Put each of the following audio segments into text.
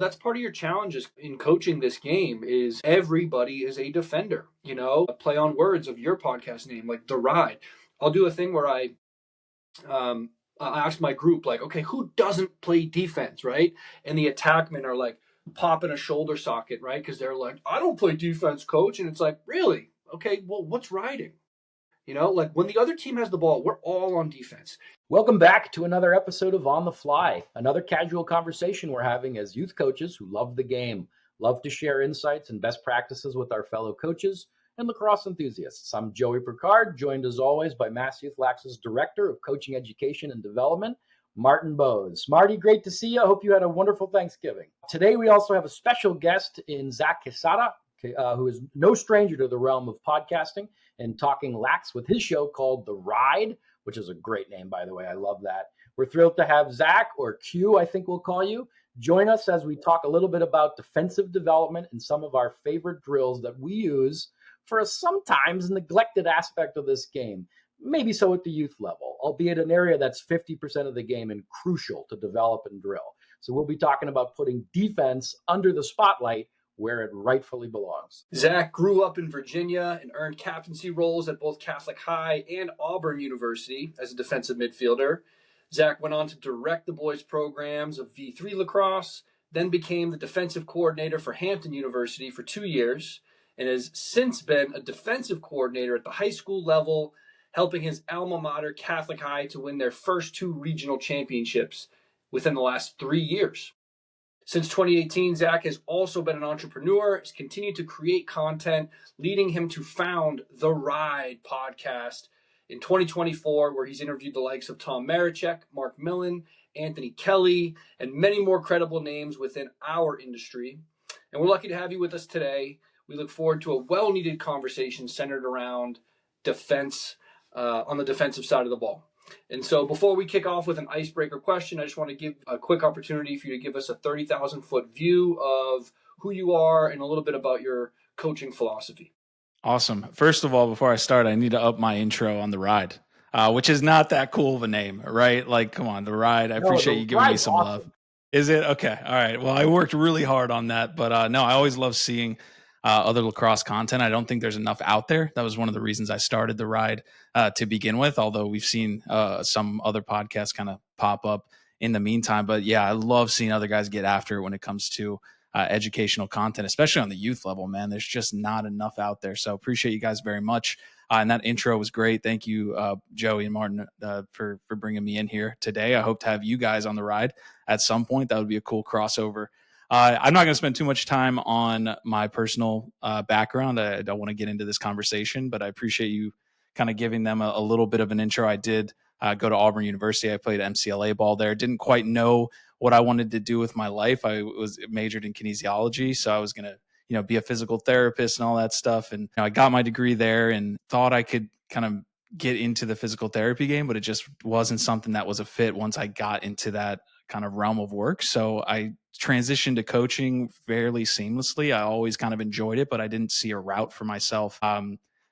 That's part of your challenges in coaching this game is everybody is a defender, a play on words of your podcast name, like The Ride. I'll do a thing where I ask my group, like, okay, who doesn't play defense, right? And the attackmen are like popping a shoulder socket, right? Because they're like, I don't play defense, coach. And it's like, really? Okay, well, what's riding? Like when the other team has the ball, we're all on defense. Welcome back to another episode of On the Fly, another casual conversation we're having as youth coaches who love the game, love to share insights and best practices with our fellow coaches and lacrosse enthusiasts. I'm Joey Picard, joined as always by Mass Youth Lax's Director of Coaching Education and Development, Martin Bowes. Marty, great to see you. I hope you had a wonderful Thanksgiving. Today we also have a special guest in Zach Quezada, who is no stranger to the realm of podcasting and talking lax with his show called The Ride, which is a great name, by the way. I love that. We're thrilled to have Zach, or Q, I think we'll call you, join us as we talk a little bit about defensive development and some of our favorite drills that we use for a sometimes neglected aspect of this game. Maybe so at the youth level, albeit an area that's 50% of the game and crucial to develop and drill. So we'll be talking about putting defense under the spotlight where it rightfully belongs. Zach grew up in Virginia and earned captaincy roles at both Catholic High and Auburn University as a defensive midfielder. Zach went on to direct the boys' programs of V3 lacrosse, then became the defensive coordinator for Hampton University for 2 years, and has since been a defensive coordinator at the high school level, helping his alma mater, Catholic High, to win their first 2 regional championships within the last 3 years. Since 2018, Zach has also been an entrepreneur, has continued to create content, leading him to found The Ride podcast in 2024, where he's interviewed the likes of Tom Marichek, Mark Millen, Anthony Kelly, and many more credible names within our industry. And we're lucky to have you with us today. We look forward to a well-needed conversation centered around defense on the defensive side of the ball. And so before we kick off with an icebreaker question, I just want to give a quick opportunity for you to give us a 30,000-foot view of who you are and a little bit about your coaching philosophy. Awesome. First of all, before I start, I need to up my intro on The Ride, which is not that cool of a name, right? Like, come on, The Ride. I appreciate you giving me some love. Is it? Okay. All right. Well, I worked really hard on that, but no, I always love seeing other lacrosse content. I don't think there's enough out there. That was one of the reasons I started The Ride to begin with, although we've seen some other podcasts kind of pop up in the meantime. But yeah, I love seeing other guys get after it when it comes to educational content, especially on the youth level, man. There's just not enough out there. So appreciate you guys very much. And that intro was great. Thank you, Joey and Martin, for bringing me in here today. I hope to have you guys on The Ride at some point. That would be a cool crossover. I'm not going to spend too much time on my personal background. I don't want to get into this conversation, but I appreciate you kind of giving them a little bit of an intro. I did go to Auburn University. I played MCLA ball there. Didn't quite know what I wanted to do with my life. I was majored in kinesiology, so I was going to be a physical therapist and all that stuff. And I got my degree there and thought I could kind of get into the physical therapy game, but it just wasn't something that was a fit once I got into that kind of realm of work. So I transitioned to coaching fairly seamlessly. I always kind of enjoyed it, but I didn't see a route for myself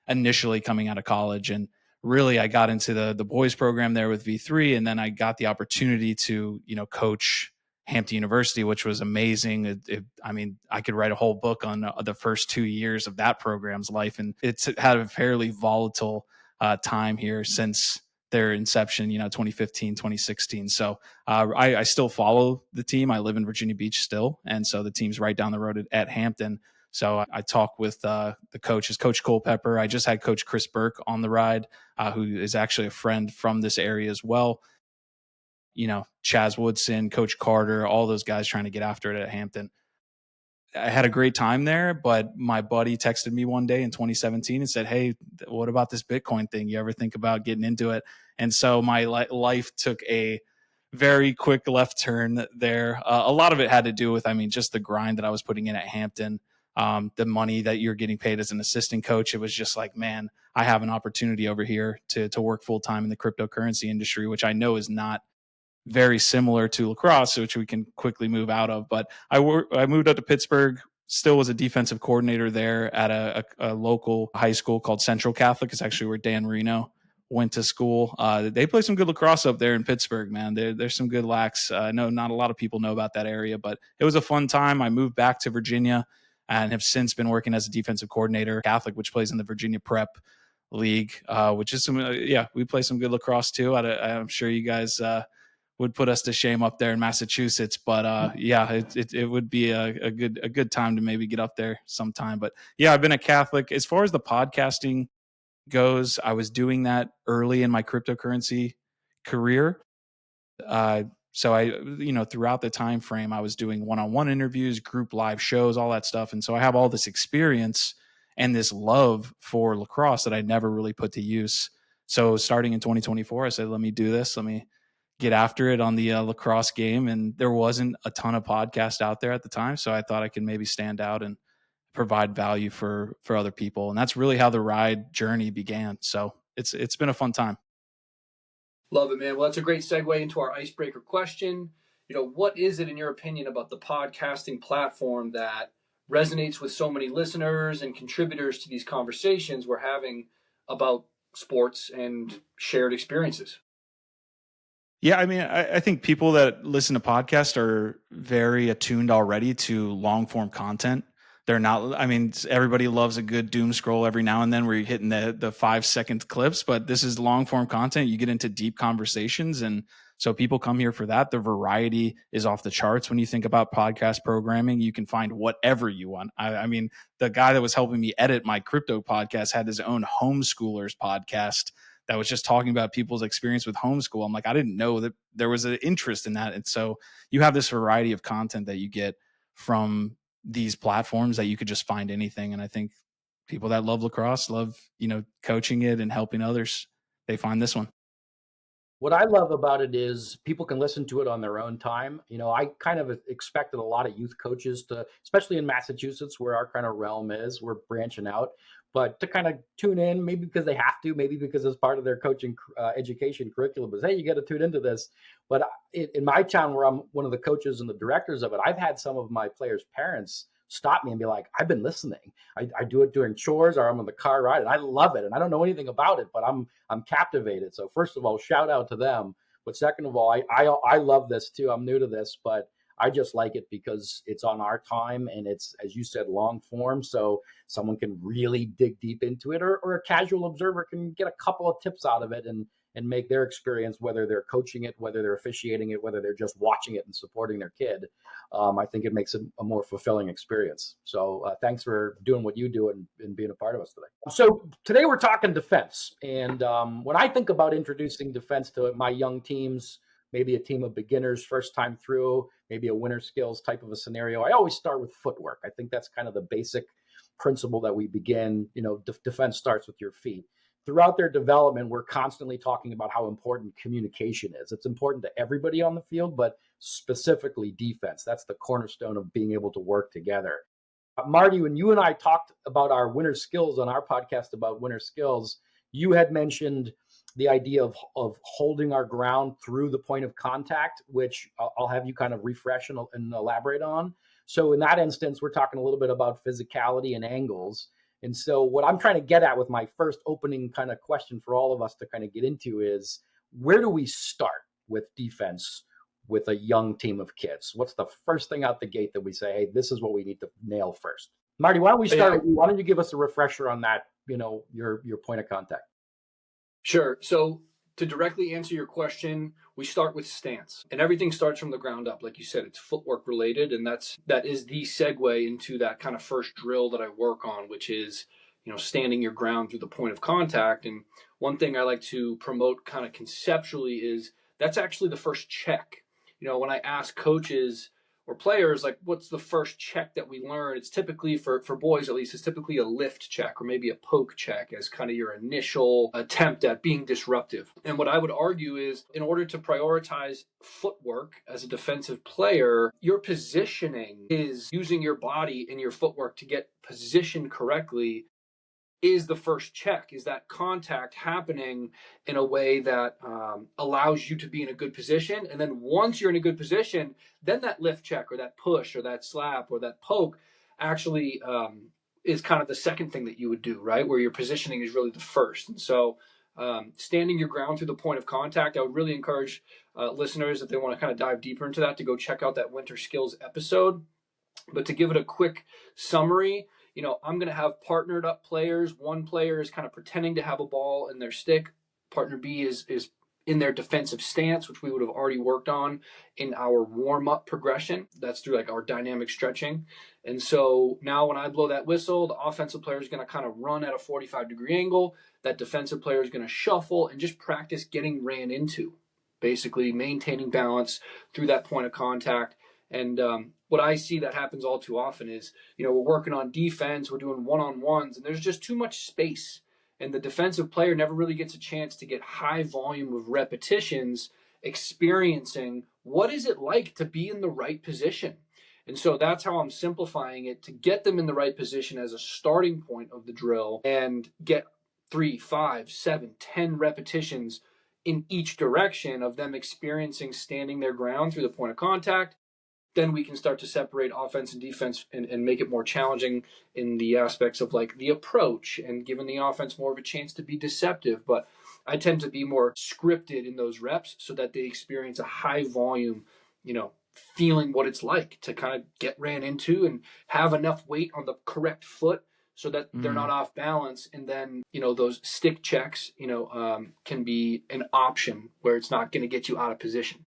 initially coming out of college. And really, I got into the boys program there with V3, and then I got the opportunity to coach Hampton University, which was amazing. I mean, I could write a whole book on the first 2 years of that program's life, and it's had a fairly volatile time here since their inception, 2015, 2016. So I still follow the team. I live in Virginia Beach still, and so the team's right down the road at Hampton. So I talk with the coaches, Coach Culpepper. I just had Coach Chris Burke on The Ride, who is actually a friend from this area as well. Chaz Woodson, Coach Carter, all those guys trying to get after it at Hampton. I had a great time there, but my buddy texted me one day in 2017 and said, "Hey, what about this Bitcoin thing? You ever think about getting into it?" And so my life took a very quick left turn there. A lot of it had to do with, just the grind that I was putting in at Hampton, the money that you're getting paid as an assistant coach. It was just like, man, I have an opportunity over here to work full time in the cryptocurrency industry, which I know is not very similar to lacrosse, which we can quickly move out of. But I moved up to Pittsburgh, still was a defensive coordinator there at a local high school called Central Catholic. It's actually where Dan Marino went to school. They play some good lacrosse up there in Pittsburgh, man. There's some good lax. I know not a lot of people know about that area, but it was a fun time. I moved back to Virginia and have since been working as a defensive coordinator, Catholic, which plays in the Virginia Prep League, which is we play some good lacrosse too. I'm sure you guys would put us to shame up there in Massachusetts, but it would be a good time to maybe get up there sometime. But yeah, I've been a Catholic. As far as the podcasting goes, I was doing that early in my cryptocurrency career. So throughout the time frame, I was doing one-on-one interviews, group live shows, all that stuff. And so I have all this experience and this love for lacrosse that I never really put to use. So starting in 2024, I said, let me do this. Let me get after it on the lacrosse game. And there wasn't a ton of podcasts out there at the time. So I thought I could maybe stand out and provide value for other people. And that's really how the ride journey began. So it's been a fun time. Love it, man. Well, that's a great segue into our icebreaker question. What is it, in your opinion, about the podcasting platform that resonates with so many listeners and contributors to these conversations we're having about sports and shared experiences? Yeah, I mean, I think people that listen to podcasts are very attuned already to long form content. They're not, I mean, everybody loves a good doom scroll every now and then where you're hitting the 5-second clips, but this is long form content. You get into deep conversations. And so people come here for that. The variety is off the charts. When you think about podcast programming, you can find whatever you want. I mean, the guy that was helping me edit my crypto podcast had his own homeschoolers podcast that was just talking about people's experience with homeschool. I'm like, I didn't know that there was an interest in that. And so you have this variety of content that you get from these platforms that you could just find anything. And I think people that love lacrosse, love, coaching it and helping others, they find this one. What I love about it is people can listen to it on their own time. I kind of expected a lot of youth coaches to, especially in Massachusetts, where our kind of realm is, we're branching out, but to kind of tune in, maybe because they have to, maybe because it's part of their coaching education curriculum, but hey, you got to tune into this. But in my town, where I'm one of the coaches and the directors of it, I've had some of my players' parents stop me and be like, I've been listening. I do it during chores or I'm on the car ride and I love it. And I don't know anything about it, but I'm captivated. So first of all, shout out to them. But second of all, I love this too. I'm new to this, but I just like it because it's on our time and it's, as you said, long form. So someone can really dig deep into it, or a casual observer can get a couple of tips out of it and make their experience, whether they're coaching it, whether they're officiating it, whether they're just watching it and supporting their kid. I think it makes it a more fulfilling experience. So thanks for doing what you do and being a part of us today. So today we're talking defense. And when I think about introducing defense to my young teams, maybe a team of beginners first time through, maybe a winter skills type of a scenario, I always start with footwork. I think that's kind of the basic principle that we begin. Defense starts with your feet. Throughout their development, we're constantly talking about how important communication is. It's important to everybody on the field, but specifically defense. That's the cornerstone of being able to work together. Marty, when you and I talked about our winter skills on our podcast about winter skills, you had mentioned the idea of holding our ground through the point of contact, which I'll have you kind of refresh and elaborate on. So in that instance, we're talking a little bit about physicality and angles. And so what I'm trying to get at with my first opening kind of question for all of us to kind of get into is, where do we start with defense with a young team of kids? What's the first thing out the gate that we say, hey, this is what we need to nail first? Marty, why don't we start with you? Why don't you give us a refresher on that, your point of contact? Sure. So to directly answer your question, we start with stance, and everything starts from the ground up. Like you said, it's footwork related, and that is the segue into that kind of first drill that I work on, which is, standing your ground through the point of contact. And one thing I like to promote kind of conceptually is that's actually the first check. When I ask coaches or players, like, what's the first check that we learn? It's typically, for boys at least, it's typically a lift check or maybe a poke check as kind of your initial attempt at being disruptive. And what I would argue is, in order to prioritize footwork as a defensive player, your positioning is using your body and your footwork to get positioned correctly is the first check. Is that contact happening in a way that allows you to be in a good position? And then once you're in a good position, then that lift check or that push or that slap or that poke actually is kind of the second thing that you would do, right? Where your positioning is really the first. And so Standing your ground through the point of contact. I would really encourage listeners, if they want to kind of dive deeper into that, to go check out that winter skills episode. But to give it a quick summary, I'm going to have partnered up players. One player is kind of pretending to have a ball in their stick. Partner B is in their defensive stance, which we would have already worked on in our warm-up progression. That's through like our dynamic stretching. And so now when I blow that whistle, the offensive player is going to kind of run at a 45-degree angle. That defensive player is going to shuffle and just practice getting ran into, basically maintaining balance through that point of contact. And what I see that happens all too often is, we're working on defense, we're doing one-on-ones, and there's just too much space. And the defensive player never really gets a chance to get high volume of repetitions experiencing what is it like to be in the right position. And so that's how I'm simplifying it, to get them in the right position as a starting point of the drill and get 3, 5, 7, 10 repetitions in each direction of them experiencing standing their ground through the point of contact. Then we can start to separate offense and defense and make it more challenging in the aspects of like the approach and giving the offense more of a chance to be deceptive. But I tend to be more scripted in those reps so that they experience a high volume, feeling what it's like to kind of get ran into and have enough weight on the correct foot so that they're not off balance. And then, those stick checks, can be an option where it's not going to get you out of position.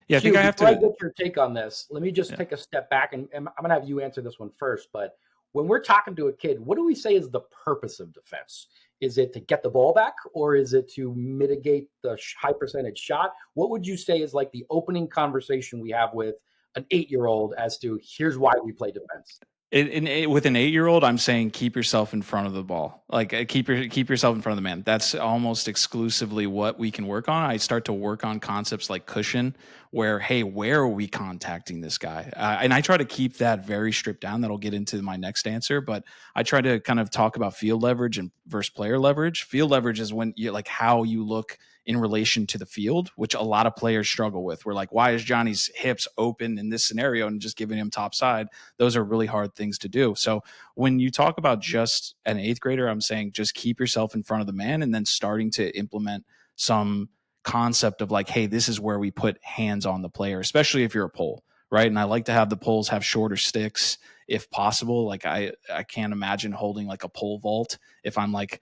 Yeah, I think I have to. Before I get your take on this, let me just take a step back, and I'm going to have you answer this one first. But when we're talking to a kid, what do we say is the purpose of defense? Is it to get the ball back, or is it to mitigate the high percentage shot? What would you say is like the opening conversation we have with an 8-year-old as to here's why we play defense? With an 8-year-old, I'm saying keep yourself in front of the ball. Like keep yourself in front of the man. That's almost exclusively what we can work on. I start to work on concepts like cushion, where hey, where are we contacting this guy? And I try to keep that very stripped down. That'll get into my next answer, but I try to kind of talk about field leverage and versus player leverage. Field leverage is when you like how you look in relation to the field, which a lot of players struggle with. We're like, why is Johnny's hips open in this scenario and just giving him top side? Those are really hard things to do. So when you talk about just an 8th grader, I'm saying just keep yourself in front of the man and then starting to implement some concept of like, hey, this is where we put hands on the player, especially if you're a pole, right? And I like to have the poles have shorter sticks if possible. Like I can't imagine holding like a pole vault if I'm like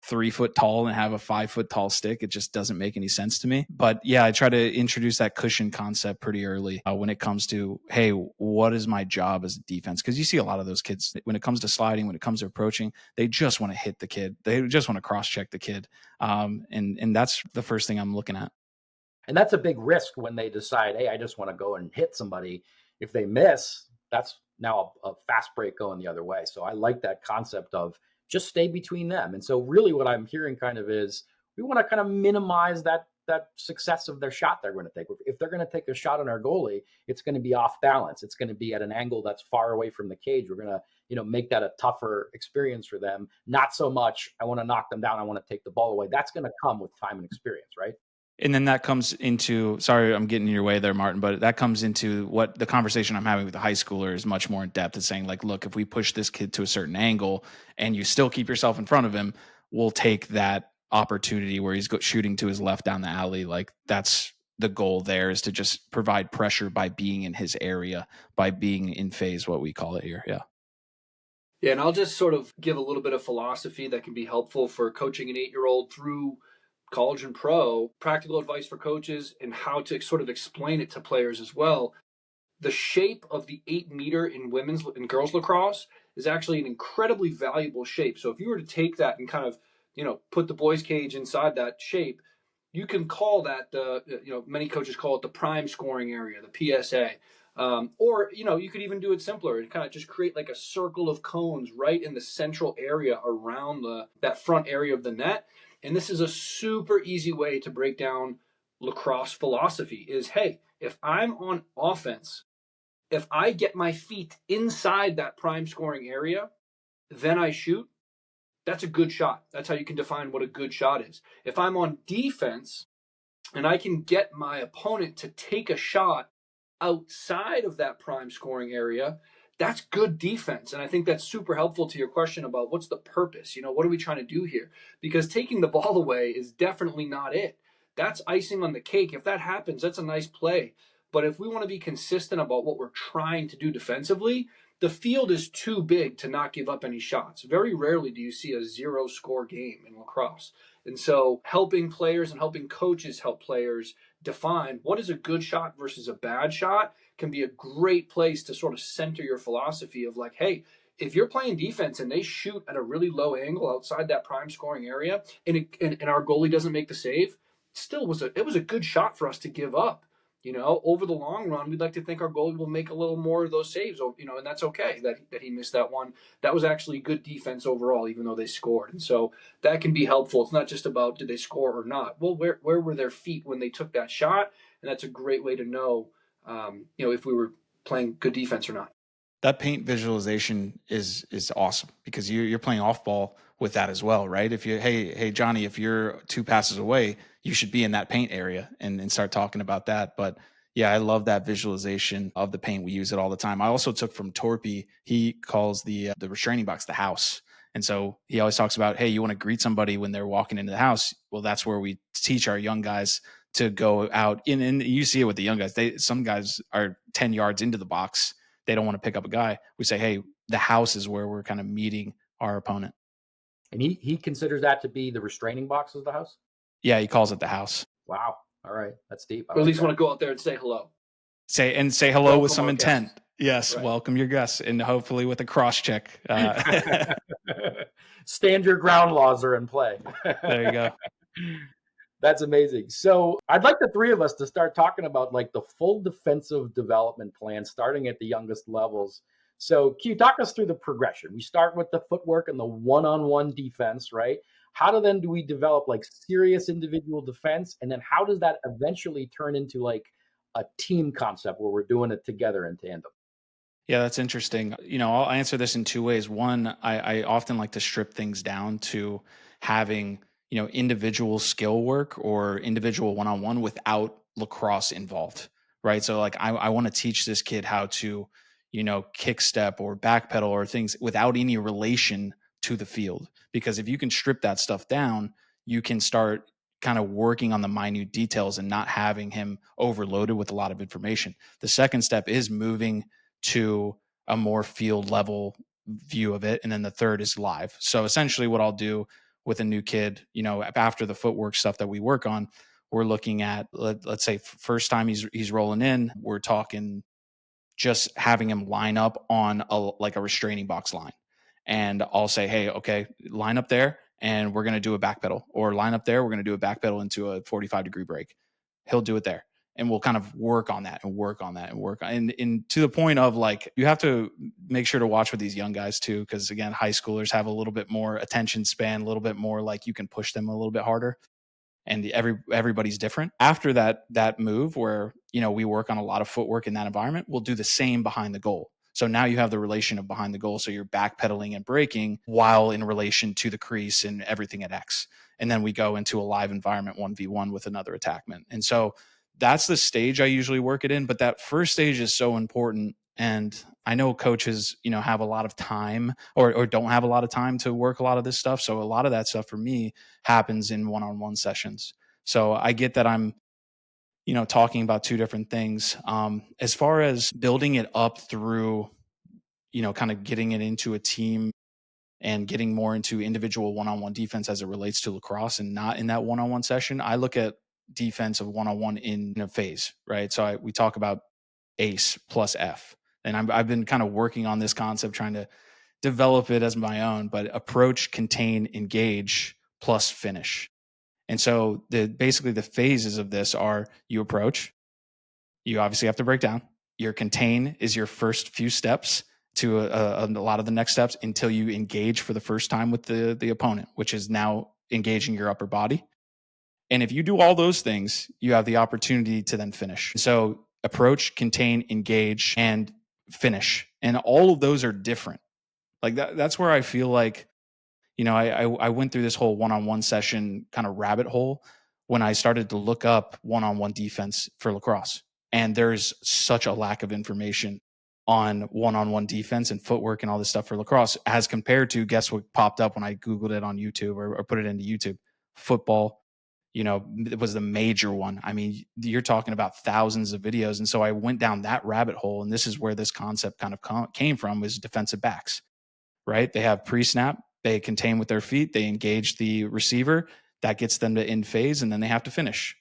3 foot tall and have a 5 foot tall stick. It just doesn't make any sense to me. But yeah, I try to introduce that cushion concept pretty early when it comes to, hey, what is my job as a defense? Because you see a lot of those kids when it comes to sliding, when it comes to approaching, they just want to hit the kid. They just want to cross check the kid. And that's the first thing I'm looking at. And that's a big risk when they decide, hey, I just want to go and hit somebody. If they miss, that's now a fast break going the other way. So I like that concept of just stay between them. And so really what I'm hearing kind of is we want to kind of minimize that success of their shot they're going to take. If they're going to take a shot on our goalie, it's going to be off balance. It's going to be at an angle that's far away from the cage. We're going to, make that a tougher experience for them. Not so much, I want to knock them down, I want to take the ball away. That's going to come with time and experience, right? And then that comes into, sorry, I'm getting in your way there, Martin, but that comes into what the conversation I'm having with the high schooler is much more in depth. It's saying like, look, if we push this kid to a certain angle and you still keep yourself in front of him, we'll take that opportunity where he's shooting to his left down the alley. Like that's the goal there, is to just provide pressure by being in his area, by being in phase, what we call it here. Yeah. Yeah. And I'll just sort of give a little bit of philosophy that can be helpful for coaching an 8-year-old through college and pro, practical advice for coaches and how to sort of explain it to players as well. The shape of the 8-meter in women's and girls lacrosse is actually an incredibly valuable shape. So if you were to take that and kind of, put the boys' cage inside that shape, you can call that many coaches call it the prime scoring area, the PSA. Or you could even do it simpler and kind of just create like a circle of cones right in the central area around that front area of the net. And this is a super easy way to break down lacrosse philosophy is, hey, if I'm on offense, if I get my feet inside that prime scoring area, then I shoot, that's a good shot. That's how you can define what a good shot is. If I'm on defense and I can get my opponent to take a shot outside of that prime scoring area, that's good defense. And I think that's super helpful to your question about what's the purpose? What are we trying to do here? Because taking the ball away is definitely not it. That's icing on the cake. If that happens, that's a nice play. But if we want to be consistent about what we're trying to do defensively, the field is too big to not give up any shots. Very rarely do you see a 0-score game in lacrosse. And so helping players and helping coaches help players define what is a good shot versus a bad shot can be a great place to sort of center your philosophy of like, hey, if you're playing defense and they shoot at a really low angle outside that prime scoring area and our goalie doesn't make the save, it was a good shot for us to give up. Over the long run, we'd like to think our goalie will make a little more of those saves, and that's okay that he missed that one. That was actually good defense overall, even though they scored. And so that can be helpful. It's not just about did they score or not. Well, where were their feet when they took that shot? And that's a great way to know, if we were playing good defense or not. That paint visualization is awesome because you're playing off ball with that as well, right? If you hey Johnny, if you're 2 passes away, you should be in that paint area and start talking about that. But yeah, I love that visualization of the paint. We use it all the time. I also took from Torpy. He calls the restraining box the house. And so he always talks about, hey, you want to greet somebody when they're walking into the house. Well, that's where we teach our young guys to go out in. And you see it with the young guys. Some guys are 10 yards into the box. They don't want to pick up a guy. We say, hey, the house is where we're kind of meeting our opponent. And he considers that to be the restraining box of the house? Yeah, he calls it the house. Wow. All right. That's deep. Or at least want to go out there and say hello. Say hello welcome with some intent. Guests. Yes, right. Welcome your guests, and hopefully with a cross check. Stand your ground laws are in play. There you go. That's amazing. So I'd like the 3 of us to start talking about like the full defensive development plan, starting at the youngest levels. So Q, talk us through the progression. We start with the footwork and the one-on-one defense, right? How do we develop like serious individual defense? And then how does that eventually turn into like a team concept where we're doing it together in tandem? Yeah, that's interesting. I'll answer this in 2 ways. One, I often like to strip things down to having individual skill work or individual one-on-one without lacrosse involved, right? So like I want to teach this kid how to, kick step or backpedal or things without any relation to the field. Because if you can strip that stuff down, you can start kind of working on the minute details and not having him overloaded with a lot of information. The second step is moving to a more field level view of it. And then the third is live. So essentially what I'll do with a new kid, after the footwork stuff that we work on, we're looking at, let's say first time he's rolling in, we're talking just having him line up on a restraining box line. And I'll say, hey, okay, line up there and we're going to do a back pedal, or line up there, we're going to do a back pedal into a 45-degree break. He'll do it there. And we'll kind of work on that and work on that and work on, and to the point of like, you have to make sure to watch with these young guys too. Cause again, high schoolers have a little bit more attention span, a little bit more like you can push them a little bit harder, and everybody's different. After that move where, we work on a lot of footwork in that environment, we'll do the same behind the goal. So now you have the relation of behind the goal. So you're backpedaling and braking while in relation to the crease and everything at X. And then we go into a live environment 1v1 with another attackman. And so that's the stage I usually work it in. But that first stage is so important. And I know coaches, have a lot of time or don't have a lot of time to work a lot of this stuff. So a lot of that stuff for me happens in one-on-one sessions. So I get that I'm, talking about 2 different things. As far as building it up through, kind of getting it into a team and getting more into individual one-on-one defense as it relates to lacrosse and not in that one-on-one session, I look at defense of one-on-one in a phase, right? So we talk about ACE plus F. And I've been kind of working on this concept, trying to develop it as my own, but approach, contain, engage, plus finish. And so basically the phases of this are: you approach, you obviously have to break down. Your contain is your first few steps to a lot of the next steps until you engage for the first time with the opponent, which is now engaging your upper body. And if you do all those things, you have the opportunity to then finish. So approach, contain, engage, and finish. And all of those are different. Like that's where I feel like, I went through this whole one-on-one session kind of rabbit hole when I started to look up one-on-one defense for lacrosse. And there's such a lack of information on one-on-one defense and footwork and all this stuff for lacrosse, as compared to, guess what popped up when I Googled it on YouTube or put it into YouTube? Football. It was the major one. I mean, you're talking about thousands of videos. And so I went down that rabbit hole, and this is where this concept kind of came from, is defensive backs, right? They have pre-snap, they contain with their feet, they engage the receiver, that gets them to in phase, and then they have to finish.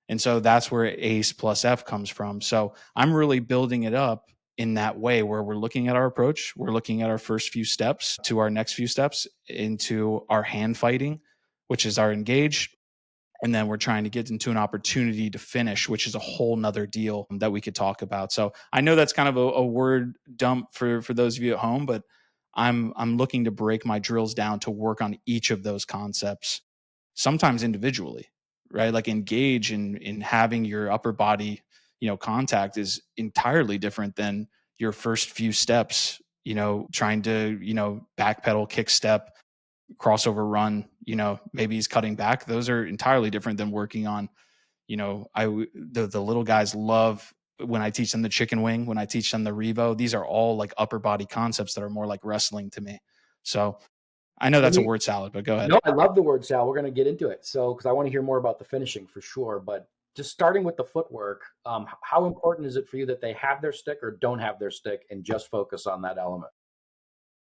And so that's where ACE plus F comes from. So I'm really building it up in that way, where we're looking at our approach, we're looking at our first few steps to our next few steps into our hand fighting, which is our engage. And then we're trying to get into an opportunity to finish, which is a whole nother deal that we could talk about. So I know that's kind of a word dump for those of you at home, but I'm looking to break my drills down to work on each of those concepts, sometimes individually, right? Like engage in having your upper body, contact is entirely different than your first few steps, trying to, backpedal, kick step, crossover run, maybe he's cutting back. Those are entirely different than working on, the little guys love when I teach them the chicken wing, when I teach them the Revo. These are all like upper body concepts that are more like wrestling to me. So I know that's a word salad, but go ahead. No, I love the word salad. We're going to get into it. So, because I want to hear more about the finishing for sure. But just starting with the footwork, how important is it for you that they have their stick or don't have their stick and just focus on that element?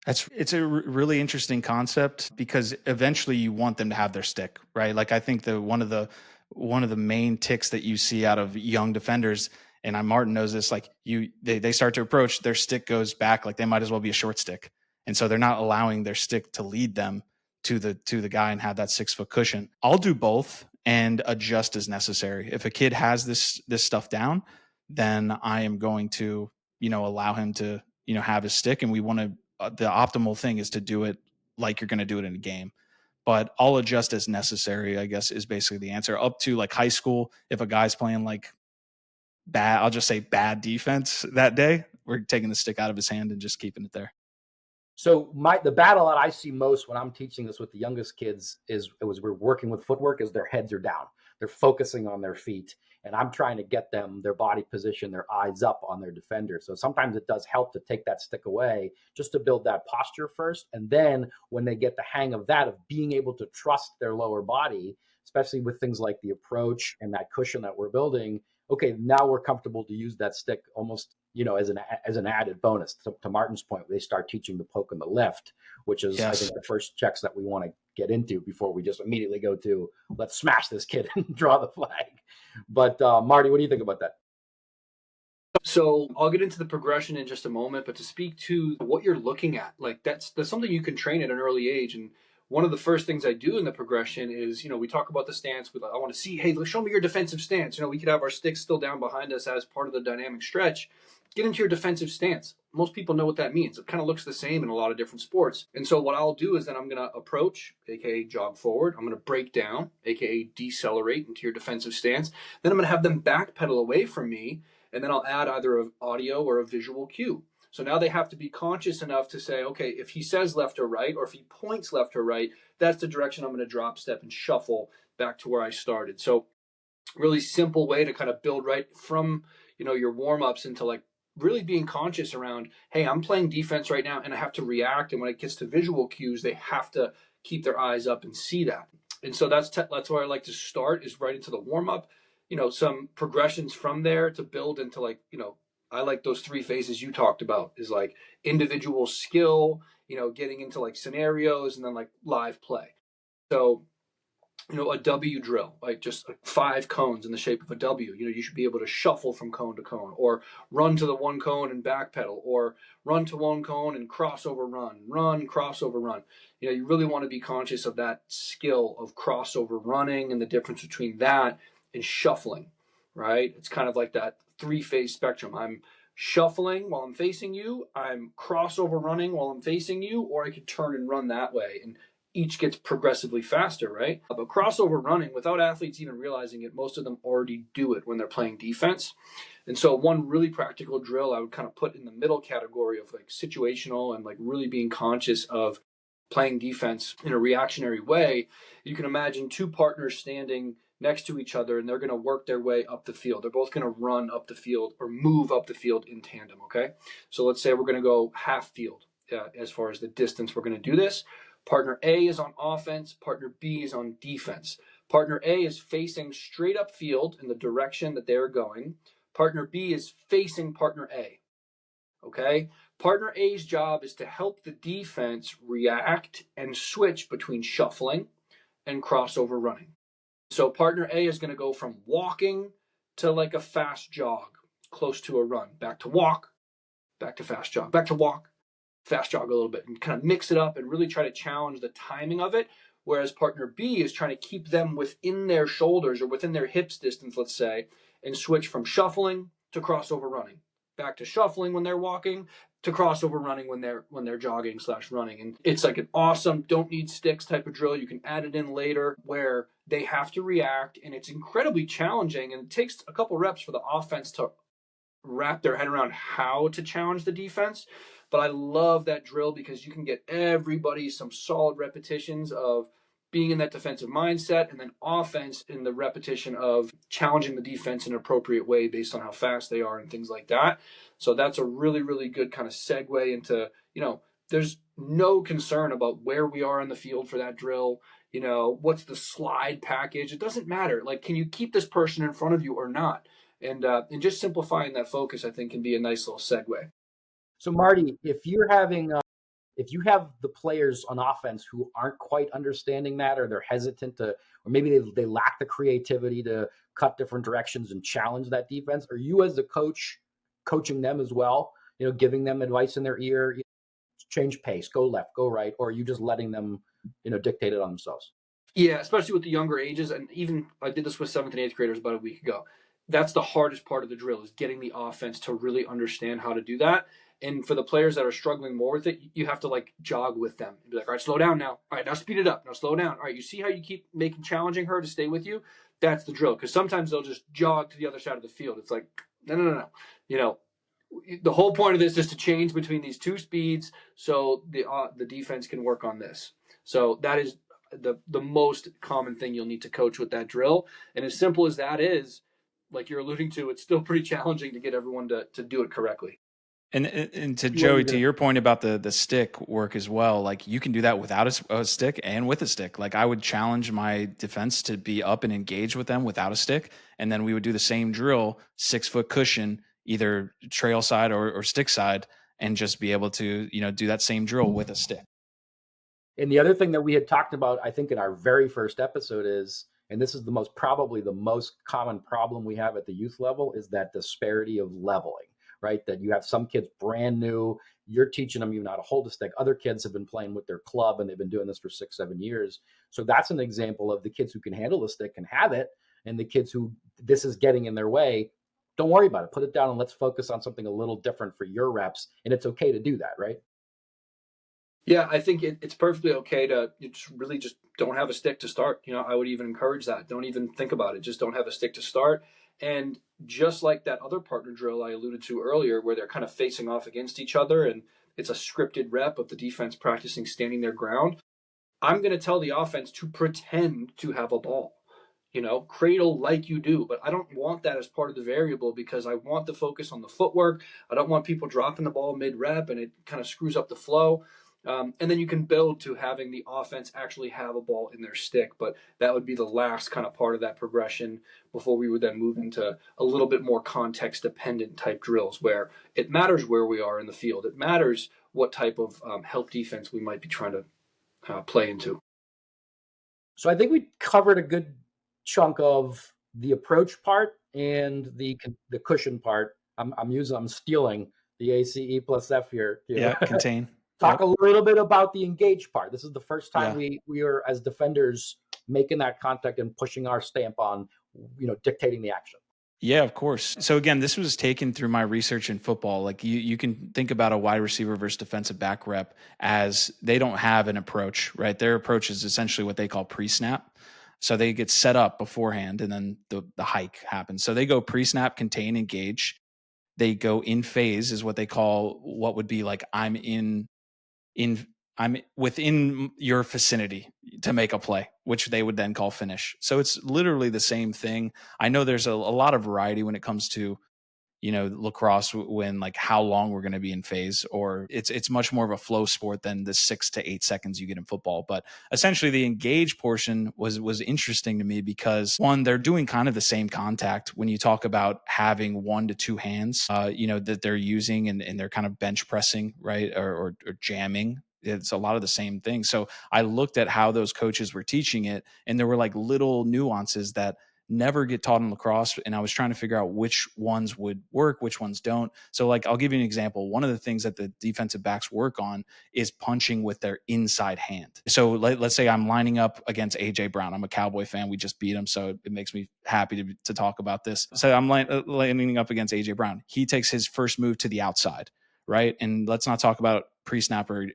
It's a really interesting concept, because eventually you want them to have their stick, right? Like I think one of the main ticks that you see out of young defenders, and Martin knows this, like they start to approach, their stick goes back, like they might as well be a short stick. And so they're not allowing their stick to lead them to the guy and have that 6-foot cushion. I'll do both and adjust as necessary. If a kid has this stuff down, then I am going to, allow him to, have his stick. And we want to, the optimal thing is to do it like you're going to do it in a game. But I'll adjust as necessary, I guess, is basically the answer. Up to like high school, if a guy's playing like I'll just say bad defense that day, we're taking the stick out of his hand and just keeping it there. So the battle that I see most when I'm teaching this with the youngest kids is we're working with footwork, is their heads are down. They're focusing on their feet, and I'm trying to get them their body position, their eyes up on their defender. So sometimes it does help to take that stick away just to build that posture first. And then when they get the hang of that, of being able to trust their lower body, especially with things like the approach and that cushion that we're building, okay, now we're comfortable to use that stick almost, as an added bonus. To Martin's point, they start teaching the poke and the lift, which is, yes, I think, the first checks that we want to get into before we just immediately go to let's smash this kid and draw the flag. But Marty, what do you think about that? So I'll get into the progression in just a moment, but to speak to what you're looking at, like that's something you can train at an early age. And one of the first things I do in the progression is, we talk about the stance. I want to see, hey, show me your defensive stance. We could have our sticks still down behind us as part of the dynamic stretch. Get into your defensive stance. Most people know what that means. It kind of looks the same in a lot of different sports. And so what I'll do is then I'm going to approach, aka jog forward. I'm going to break down, aka decelerate into your defensive stance. Then I'm going to have them backpedal away from me, and then I'll add either an audio or a visual cue. So now they have to be conscious enough to say, okay, if he says left or right, or if he points left or right, that's the direction I'm going to drop, step, and shuffle back to where I started. So really simple way to kind of build right from, your warm-ups into like really being conscious around, hey, I'm playing defense right now and I have to react. And when it gets to visual cues, they have to keep their eyes up and see that. And so that's where I like to start, is right into the warm-up. Some progressions from there to build into like, I like those 3 phases you talked about, is like individual skill, getting into like scenarios, and then like live play. So, a W drill, like just like 5 cones in the shape of a W. You should be able to shuffle from cone to cone, or run to the one cone and backpedal, or run to one cone and crossover run, crossover run. You really want to be conscious of that skill of crossover running and the difference between that and shuffling, right? It's kind of like that 3-phase spectrum. I'm shuffling while I'm facing you, I'm crossover running while I'm facing you, or I could turn and run that way. And each gets progressively faster, right? But crossover running, without athletes even realizing it, most of them already do it when they're playing defense. And so one really practical drill I would kind of put in the middle category of like situational and like really being conscious of playing defense in a reactionary way. You can imagine 2 partners standing next to each other, and they're going to work their way up the field. They're both going to run up the field or move up the field in tandem, okay? So let's say we're going to go half field as far as the distance we're going to do this. Partner A is on offense. Partner B is on defense. Partner A is facing straight up field in the direction that they're going. Partner B is facing partner A, okay? Partner A's job is to help the defense react and switch between shuffling and crossover running. So partner A is going to go from walking to like a fast jog, close to a run, back to walk, back to fast jog, back to walk, fast jog a little bit, and kind of mix it up and really try to challenge the timing of it. Whereas partner B is trying to keep them within their shoulders or within their hips distance, let's say, and switch from shuffling to crossover running, back to shuffling when they're walking, to crossover running when they're jogging / running. And it's like an awesome don't need sticks type of drill. You can add it in later where they have to react, and it's incredibly challenging, and it takes a couple reps for the offense to wrap their head around how to challenge the defense. But I love that drill because you can get everybody some solid repetitions of being in that defensive mindset, and then offense in the repetition of challenging the defense in an appropriate way based on how fast they are and things like that. So that's a really, really good kind of segue into, there's no concern about where we are in the field for that drill. What's the slide package? It doesn't matter. Like, can you keep this person in front of you or not? And just simplifying that focus, I think, can be a nice little segue. So Marty, if you have the players on offense who aren't quite understanding that, or they're hesitant to, or maybe they lack the creativity to cut different directions and challenge that defense, are you as the coach coaching them as well, giving them advice in their ear, change pace, go left, go right, or are you just letting them, dictate it on themselves? Yeah, especially with the younger ages. And even I did this with 7th and 8th graders about a week ago. That's the hardest part of the drill, is getting the offense to really understand how to do that. And for the players that are struggling more with it, you have to like jog with them and be like, all right, slow down now. All right, now speed it up. Now slow down. All right, you see how you keep challenging her to stay with you? That's the drill. Because sometimes they'll just jog to the other side of the field. It's like, no. The whole point of this is to change between these two speeds so the defense can work on this. So that is the most common thing you'll need to coach with that drill. And as simple as that is, like you're alluding to, it's still pretty challenging to get everyone to do it correctly. And to Joey, to your point about the stick work as well, like you can do that without a stick and with a stick. Like I would challenge my defense to be up and engage with them without a stick. And then we would do the same drill, 6-foot cushion, either trail side or stick side, and just be able to, do that same drill with a stick. And the other thing that we had talked about, I think in our very first episode is, and this is probably the most common problem we have at the youth level, is that disparity of leveling. Right? That you have some kids brand new, you're teaching them even how to hold a stick. Other kids have been playing with their club and they've been doing this for 6-7 years. So that's an example of the kids who can handle the stick and have it, and the kids who this is getting in their way, don't worry about it. Put it down and let's focus on something a little different for your reps. And it's okay to do that, right? Yeah, I think it's perfectly okay to just don't have a stick to start. I would even encourage that. Don't even think about it. Just don't have a stick to start. And just like that other partner drill I alluded to earlier, where they're kind of facing off against each other and it's a scripted rep of the defense practicing standing their ground, I'm going to tell the offense to pretend to have a ball. Cradle like you do, but I don't want that as part of the variable because I want the focus on the footwork. I don't want people dropping the ball mid-rep and it kind of screws up the flow. And then you can build to having the offense actually have a ball in their stick. But that would be the last kind of part of that progression before we would then move into a little bit more context-dependent type drills where it matters where we are in the field. It matters what type of help defense we might be trying to play into. So I think we covered a good chunk of the approach part and the cushion part. I'm stealing the ACE plus F here. Yeah, contain. Talk a little bit about the engage part. This is the first time we are, as defenders, making that contact and pushing our stamp on, dictating the action. Yeah, of course. So again, this was taken through my research in football. Like you can think about a wide receiver versus defensive back rep as they don't have an approach, right? Their approach is essentially what they call pre-snap. So they get set up beforehand and then the hike happens. So they go pre-snap, contain, engage. They go in phase is what they call what would be like I'm in I'm within your vicinity to make a play, which they would then call finish. So it's literally the same thing. I know there's a lot of variety when it comes to lacrosse, when like how long we're going to be in phase, or it's much more of a flow sport than the 6 to 8 seconds you get in football. But essentially the engage portion was interesting to me because, one, they're doing kind of the same contact when you talk about having 1 to 2 hands that they're using, and they're kind of bench pressing, right, or jamming. It's a lot of the same thing. So I looked at how those coaches were teaching it, and there were like little nuances that never get taught in lacrosse, and I was trying to figure out which ones would work, which ones don't. So like, I'll give you an example. One of the things that the defensive backs work on is punching with their inside hand. So let's say I'm lining up against AJ Brown. I'm a Cowboy fan. We just beat him, so it makes me happy to talk about this. So I'm lining up against AJ Brown. He takes his first move to the outside, right? And let's not talk about pre-snap or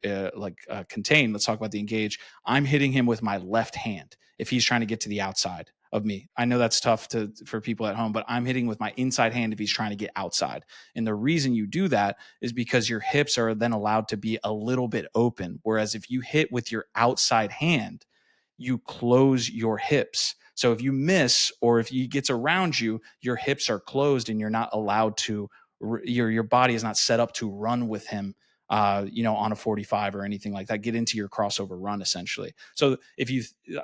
contain. Let's talk about the engage. I'm hitting him with my left hand if he's trying to get to the outside of me. I know that's tough for people at home, but I'm hitting with my inside hand if he's trying to get outside. And the reason you do that is because your hips are then allowed to be a little bit open. Whereas if you hit with your outside hand, you close your hips. So if you miss, or if he gets around you, your hips are closed and you're not allowed to, your body is not set up to run with him on a 45 or anything like that, get into your crossover run essentially. So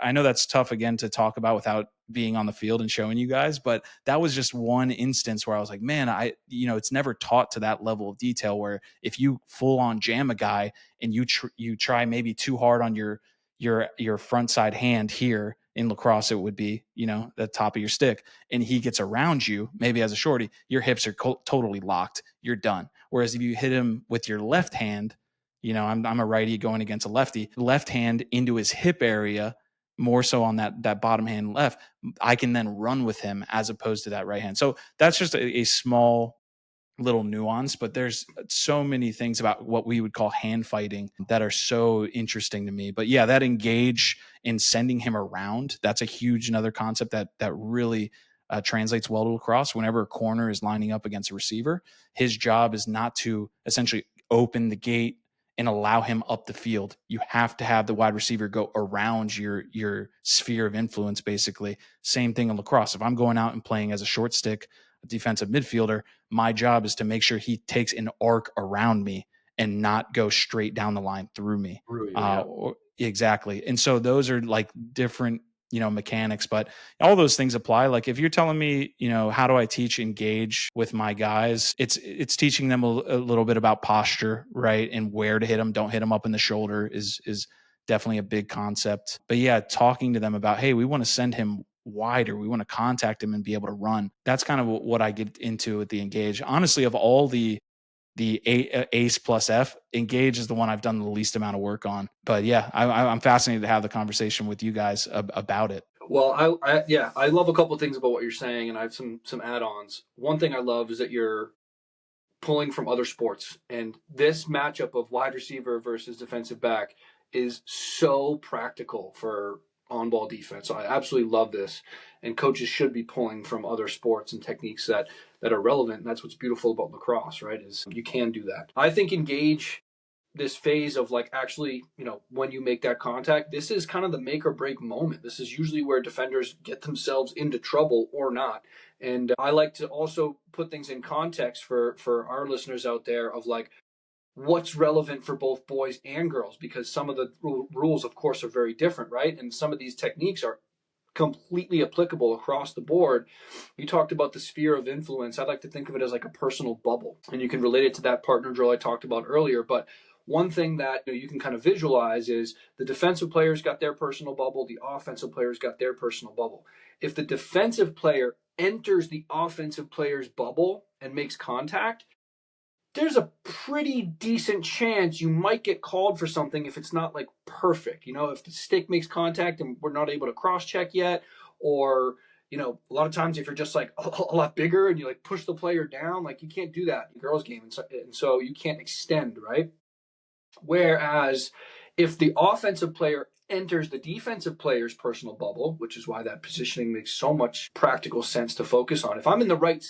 I know that's tough again to talk about without being on the field and showing you guys, but that was just one instance where I was like, man, it's never taught to that level of detail, where if you full on jam a guy and you try maybe too hard on your front side hand here, in lacrosse it would be the top of your stick, and he gets around you maybe as a shorty, your hips are totally locked, you're done. Whereas if you hit him with your left hand, I'm a righty going against a lefty, left hand into his hip area, more so on that bottom hand left, I can then run with him as opposed to that right hand. So that's just a small little nuance, but there's so many things about what we would call hand fighting that are so interesting to me. But yeah, that engage and sending him around, that's a huge another concept that really translates well to lacrosse. Whenever a corner is lining up against a receiver, his job is not to essentially open the gate and allow him up the field. You have to have the wide receiver go around your sphere of influence, basically. Same thing in lacrosse. If I'm going out and playing as a short stick, a defensive midfielder, my job is to make sure he takes an arc around me and not go straight down the line through me. Exactly. And so those are like different, mechanics, but all those things apply. Like if you're telling me, how do I teach engage with my guys? It's teaching them a little bit about posture, right? And where to hit them. Don't hit them up in the shoulder is definitely a big concept. But yeah, talking to them about, hey, we want to send him wider, we want to contact him and be able to run. That's kind of what I get into with the engage. Honestly, of all the ACE plus F, engage is the one I've done the least amount of work on. But yeah, I'm fascinated to have the conversation with you guys about it. Well, I love a couple of things about what you're saying, and I have some add-ons. One thing I love is that you're pulling from other sports, and this matchup of wide receiver versus defensive back is so practical for on-ball defense. So I absolutely love this, and coaches should be pulling from other sports and techniques that are relevant. And that's what's beautiful about lacrosse, right? Is you can do that. I think engage, this phase of like actually, when you make that contact, this is kind of the make or break moment. This is usually where defenders get themselves into trouble or not. And I like to also put things in context for our listeners out there of like what's relevant for both boys and girls, because some of the rules, of course, are very different, right? And some of these techniques are completely applicable across the board. You talked about the sphere of influence. I'd like to think of it as like a personal bubble, and you can relate it to that partner drill I talked about earlier. But one thing that you can kind of visualize is the defensive players got their personal bubble, the offensive players got their personal bubble. If the defensive player enters the offensive player's bubble and makes contact, there's a pretty decent chance you might get called for something if it's not like perfect. If the stick makes contact and we're not able to cross check yet, or a lot of times if you're just like a lot bigger and you like push the player down, like you can't do that in girls' game, and so you can't extend, right? Whereas if the offensive player enters the defensive player's personal bubble, which is why that positioning makes so much practical sense to focus on. If I'm in the right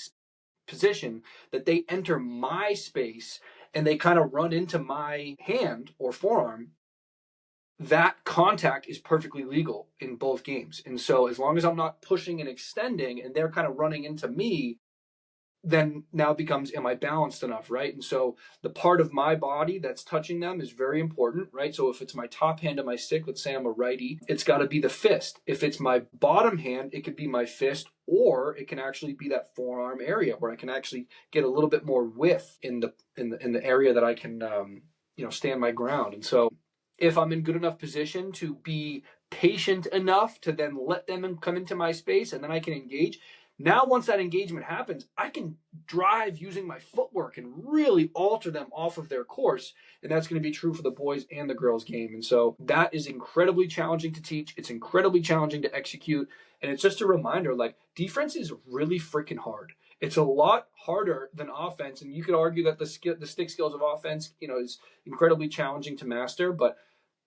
position, that they enter my space and they kind of run into my hand or forearm, that contact is perfectly legal in both games. And so as long as I'm not pushing and extending and they're kind of running into me, then now it becomes, am I balanced enough, right? And so the part of my body that's touching them is very important, right? So if it's my top hand of my stick, let's say I'm a righty, it's got to be the fist. If it's my bottom hand, it could be my fist, or it can actually be that forearm area where I can actually get a little bit more width in the area that I can stand my ground. And so if I'm in good enough position to be patient enough to then let them come into my space and then I can engage. Now, once that engagement happens, I can drive using my footwork and really alter them off of their course. And that's going to be true for the boys and the girls game. And so that is incredibly challenging to teach. It's incredibly challenging to execute. And it's just a reminder, like, defense is really freaking hard. It's a lot harder than offense. And you could argue that the stick skills of offense, is incredibly challenging to master. But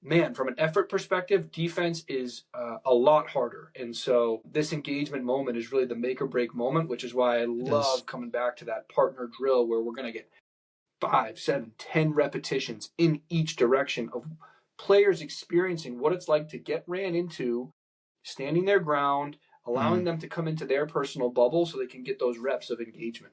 man, from an effort perspective, defense is a lot harder. And so this engagement moment is really the make or break moment, which is why I love coming back to that partner drill where we're going to get 5, 7, 10 repetitions in each direction of players experiencing what it's like to get ran into, standing their ground, allowing them to come into their personal bubble so they can get those reps of engagement.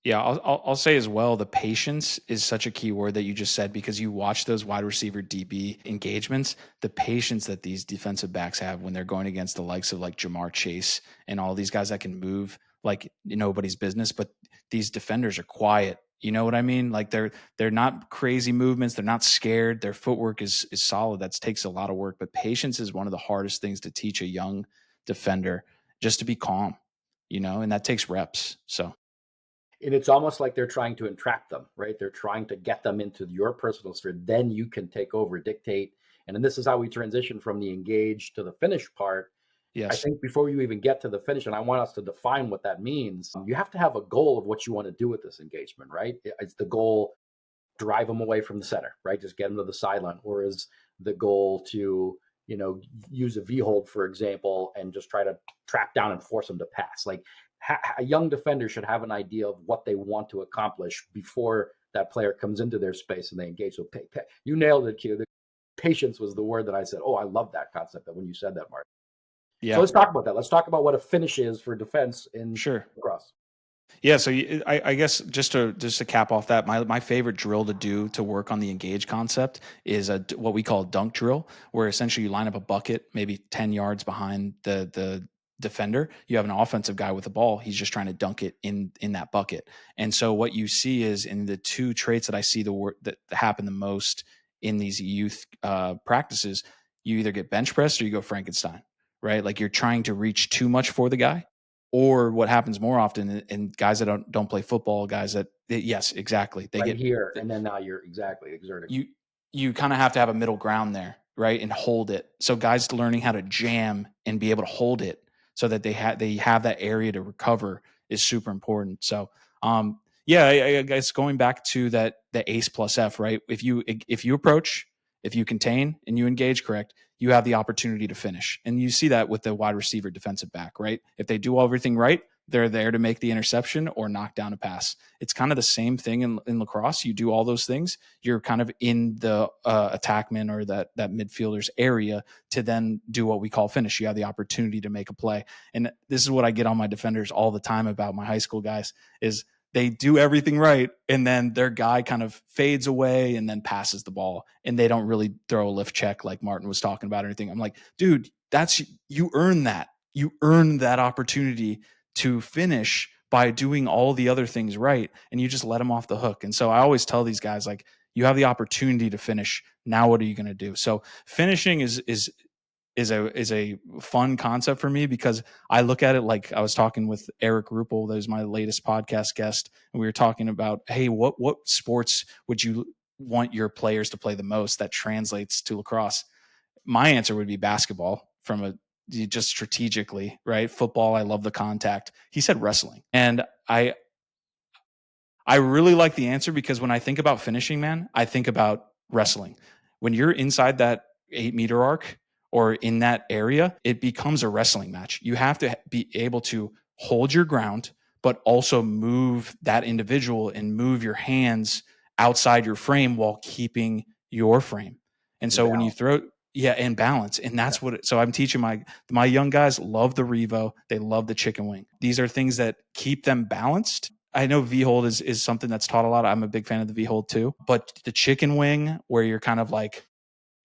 Yeah, I'll say as well, the patience is such a key word that you just said, because you watch those wide receiver DB engagements, the patience that these defensive backs have when they're going against the likes of like Jamar Chase and all these guys that can move like nobody's business, but these defenders are quiet. You know what I mean? Like they're not crazy movements, they're not scared, their footwork is solid. That takes a lot of work, but patience is one of the hardest things to teach a young defender, just to be calm, and that takes reps. So and it's almost like they're trying to entrap them, right? They're trying to get them into your personal sphere. Then you can take over, dictate. And then this is how we transition from the engage to the finish part. yes. I think before you even get to the finish, and I want us to define what that means, you have to have a goal of what you want to do with this engagement, right? It's the goal, drive them away from the center, right? Just get them to the sideline. Or is the goal to, use a V hold, for example, and just try to trap down and force them to pass? Like, a young defender should have an idea of what they want to accomplish before that player comes into their space and they engage. So you nailed it, Q. The patience was the word that I said. Oh, I love that concept when you said that, Mark. Yeah. So let's talk about that. Let's talk about what a finish is for defense in lacrosse. Yeah, so I guess just to cap off that, my favorite drill to do to work on the engage concept is what we call a dunk drill, where essentially you line up a bucket maybe 10 yards behind the defender. You have an offensive guy with the ball. He's just trying to dunk it in that bucket. And so what you see is, in the two traits that I see that happen the most in these youth practices, you either get bench pressed or you go Frankenstein, right? Like you're trying to reach too much for the guy. Or what happens more often in guys that don't play football, guys that yes, exactly, they get here, and then now you're exactly exerting. You kind of have to have a middle ground there, right, and hold it. So guys learning how to jam and be able to hold it so that they have that area to recover is super important. So yeah, I guess going back to the ACE plus F, right? If you approach, if you contain, and you engage correct, you have the opportunity to finish. And you see that with the wide receiver defensive back, right? If they do everything right, they're there to make the interception or knock down a pass. It's kind of the same thing in lacrosse. You do all those things, you're kind of in the attackman or that midfielder's area to then do what we call finish. You have the opportunity to make a play. And this is what I get on my defenders all the time about my high school guys is they do everything right, and then their guy kind of fades away and then passes the ball, and they don't really throw a lift check like Martin was talking about or anything. I'm like, dude, you earn that. You earn that opportunity to finish by doing all the other things right, and you just let them off the hook. And so I always tell these guys, like, you have the opportunity to finish. Now what are you going to do? So finishing is a fun concept for me, because I look at it like I was talking with Eric Ruppel, that was my latest podcast guest, and we were talking about, hey, what sports would you want your players to play the most that translates to lacrosse? My answer would be basketball, from just strategically, right? Football, I love the contact. He said wrestling. And I really like the answer, because when I think about finishing, man, I think about wrestling. When you're inside that 8-meter arc or in that area, it becomes a wrestling match. You have to be able to hold your ground, but also move that individual and move your hands outside your frame while keeping your frame. And so when you throw, and balance. And that's so I'm teaching my young guys love the Revo. They love the chicken wing. These are things that keep them balanced. I know V-hold is something that's taught a lot. I'm a big fan of the V-hold too. But the chicken wing, where you're kind of like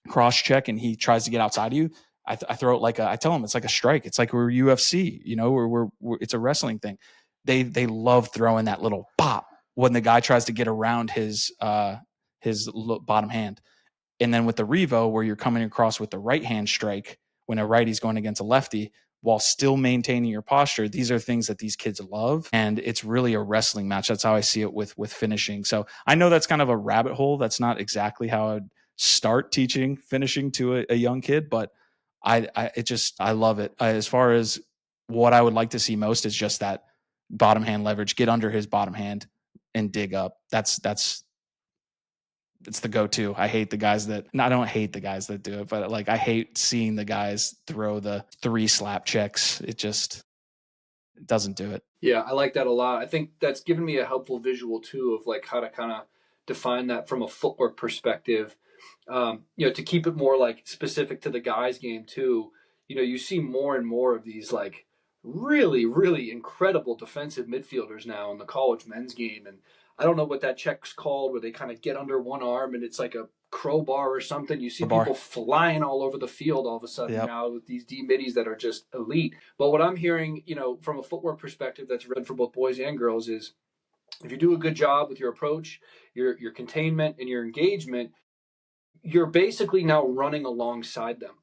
cross check and he tries to get outside of you, I throw it like I tell him it's like a strike. It's like we're UFC, we're it's a wrestling thing. They love throwing that little pop when the guy tries to get around his bottom hand. And then with the Revo, where you're coming across with the right hand strike when a righty's going against a lefty while still maintaining your posture, these are things that these kids love. And it's really a wrestling match. That's how I see it with finishing. So I know that's kind of a rabbit hole. That's not exactly how I'd start teaching finishing to a young kid, but I love it. As far as what I would like to see most is just that bottom hand leverage, get under his bottom hand and dig up. That's it's the go-to. I hate the guys that, no, I don't hate the guys that do it, but like I hate seeing the guys throw the 3 slap checks. It doesn't do it. Yeah, I like that a lot. I think that's given me a helpful visual too of like how to kind of define that from a footwork perspective. To keep it more like specific to the guys game too. You see more and more of these like really, really incredible defensive midfielders now in the college men's game. And I don't know what that check's called, where they kind of get under one arm and it's like a crowbar or something. You see people flying all over the field all of a sudden now with these D middies that are just elite. But what I'm hearing, from a footwork perspective that's read for both boys and girls is if you do a good job with your approach, your containment and your engagement, you're basically now running alongside them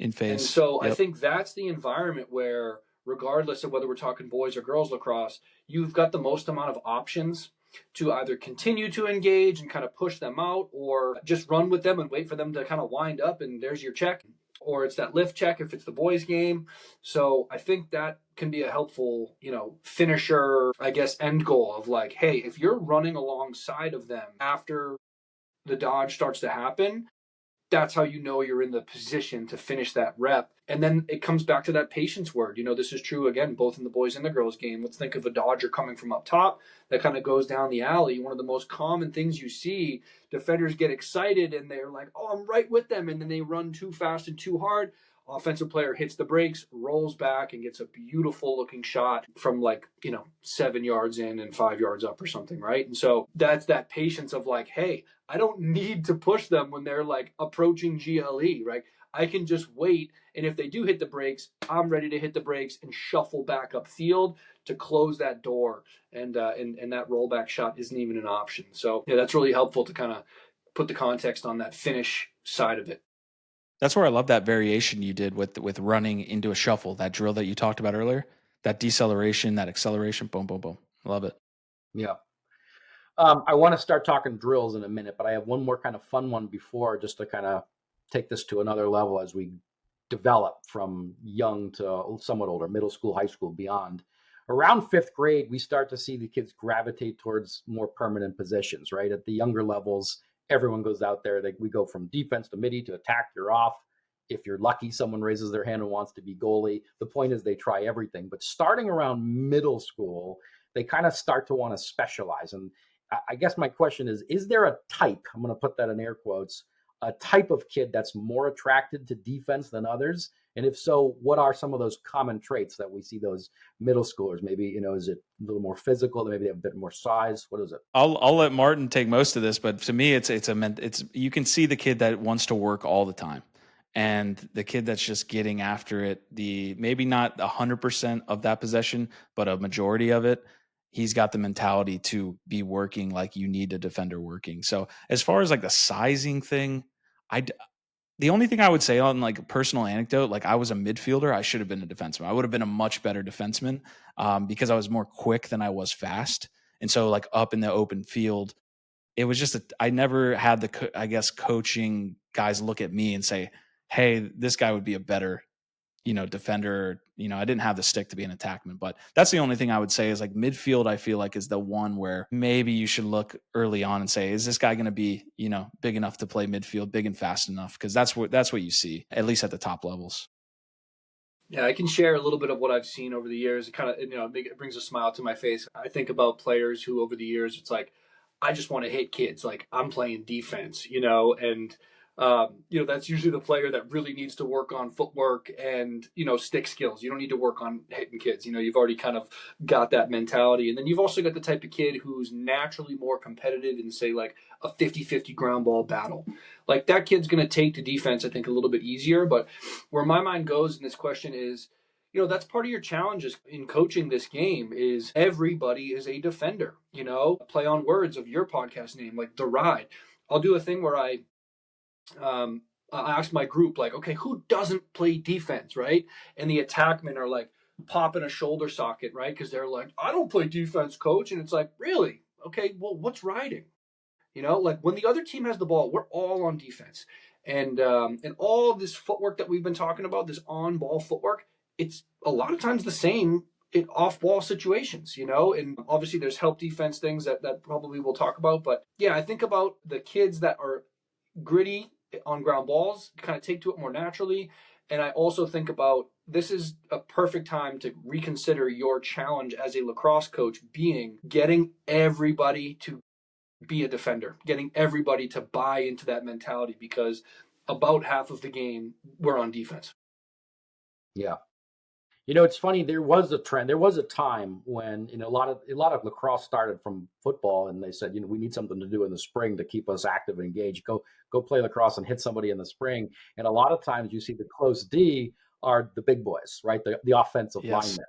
in phase. And so I think that's the environment where, regardless of whether we're talking boys or girls lacrosse, you've got the most amount of options to either continue to engage and kind of push them out, or just run with them and wait for them to kind of wind up and there's your check, or it's that lift check if it's the boys game. So I think that can be a helpful, finisher, I guess, end goal of like, hey, if you're running alongside of them after the dodge starts to happen, that's how you know you're in the position to finish that rep. And then it comes back to that patience word. This is true, again, both in the boys and the girls game. Let's think of a dodger coming from up top that kind of goes down the alley. One of the most common things you see, defenders get excited and they're like, oh, I'm right with them. And then they run too fast and too hard. Offensive player hits the brakes, rolls back, and gets a beautiful looking shot from 7 yards in and 5 yards up or something, right? And so that's that patience of like, hey, I don't need to push them when they're like approaching GLE, right? I can just wait. And if they do hit the brakes, I'm ready to hit the brakes and shuffle back upfield to close that door. And that rollback shot isn't even an option. So that's really helpful to kind of put the context on that finish side of it. That's where I love that variation you did with running into a shuffle, that drill that you talked about earlier, that deceleration, that acceleration, boom, boom, boom. Love it. Yeah. I want to start talking drills in a minute, but I have one more kind of fun one before, just to kind of take this to another level as we develop from young to somewhat older, middle school, high school, beyond. Around 5th grade, we start to see the kids gravitate towards more permanent positions, right? At the younger levels, everyone goes out there. We go from defense to midi to attack, you're off. If you're lucky, someone raises their hand and wants to be goalie. The point is they try everything. But starting around middle school, they kind of start to want to specialize. And I guess my question is there a type, I'm going to put that in air quotes, a type of kid that's more attracted to defense than others? And if so, what are some of those common traits that we see those middle schoolers? Maybe, is it a little more physical? Maybe they have a bit more size. What is it? I'll let Martin take most of this, but to me, it's you can see the kid that wants to work all the time, and the kid that's just getting after it. Maybe not 100% of that possession, but a majority of it. He's got the mentality to be working like you need a defender working. So as far as like the sizing thing, the only thing I would say on like a personal anecdote, like I was a midfielder, I should have been a defenseman. I would have been a much better defenseman because I was more quick than I was fast. And so like up in the open field, it was just, I never had the, coaching guys look at me and say, hey, this guy would be a better, defender. I didn't have the stick to be an attackman, but that's the only thing I would say is like midfield, I feel like is the one where maybe you should look early on and say, is this guy going to be, big enough to play midfield, big and fast enough? Because that's what you see, at least at the top levels. Yeah, I can share a little bit of what I've seen over the years. It kind of, it brings a smile to my face. I think about players who over the years, it's like, I just want to hit kids. Like I'm playing defense, and That's usually the player that really needs to work on footwork and, stick skills. You don't need to work on hitting kids. You've already kind of got that mentality. And then you've also got the type of kid who's naturally more competitive in, say, like a 50-50 ground ball battle. Like that kid's going to take the defense, I think, a little bit easier. But where my mind goes in this question is, that's part of your challenges in coaching this game is everybody is a defender, play on words of your podcast name, like The Ride. I'll do a thing where I ask my group, like, okay, who doesn't play defense, right? And the attackmen are like popping a shoulder socket, right? Because they're like, I don't play defense, coach. And it's like, really? Okay, well, what's riding? Like when the other team has the ball, we're all on defense. And all of this footwork that we've been talking about, this on-ball footwork, it's a lot of times the same in off-ball situations, and obviously there's help defense things that probably we'll talk about. But yeah, I think about the kids that are gritty on ground balls, kind of take to it more naturally. And I also think about this is a perfect time to reconsider your challenge as a lacrosse coach being getting everybody to be a defender, getting everybody to buy into that mentality, because about half of the game we're on defense. Yeah. It's funny. There was a trend. There was a time when a lot of lacrosse started from football, and they said, we need something to do in the spring to keep us active and engaged. Go play lacrosse and hit somebody in the spring. And a lot of times you see the close D are the big boys, right? The offensive linemen.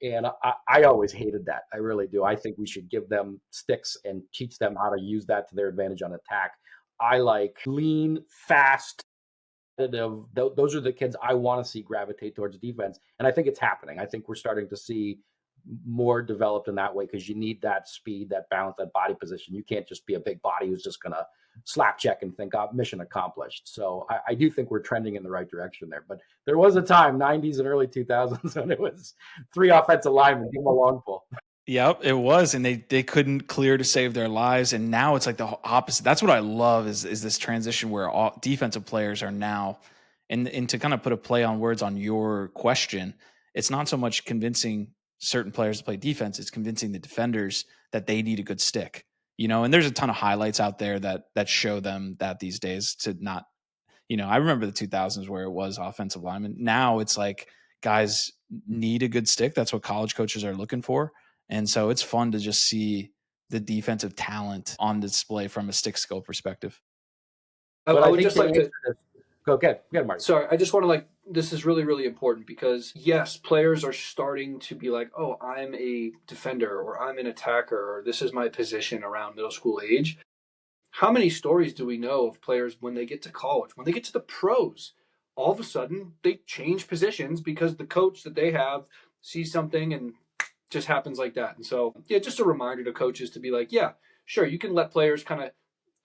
And I always hated that. I really do. I think we should give them sticks and teach them how to use that to their advantage on attack. I like lean, fast. Those are the kids I want to see gravitate towards defense. And I think it's happening. I think we're starting to see more developed in that way, because you need that speed, that balance, that body position. You can't just be a big body who's just going to slap check and think, mission accomplished. So I do think we're trending in the right direction there. But there was a time, 90s and early 2000s, when it was 3 offensive linemen, give them a long pull. Yep, it was, and they couldn't clear to save their lives, and now it's like the opposite. That's what I love is this transition where all defensive players are now, and to kind of put a play on words on your question, it's not so much convincing certain players to play defense; it's convincing the defenders that they need a good stick. And there's a ton of highlights out there that show them that these days to not, I remember the 2000s where it was offensive linemen. Now it's like guys need a good stick. That's what college coaches are looking for. And so it's fun to just see the defensive talent on display from a stick skill perspective. I would just like to go ahead, Marty. Sorry, I just want to this is really, really important, because yes, players are starting to be like, oh, I'm a defender, or I'm an attacker, or this is my position around middle school age. How many stories do we know of players when they get to college, when they get to the pros, all of a sudden they change positions because the coach that they have sees something and just happens like that. And so, yeah, just a reminder to coaches to be like, yeah, sure, you can let players kind of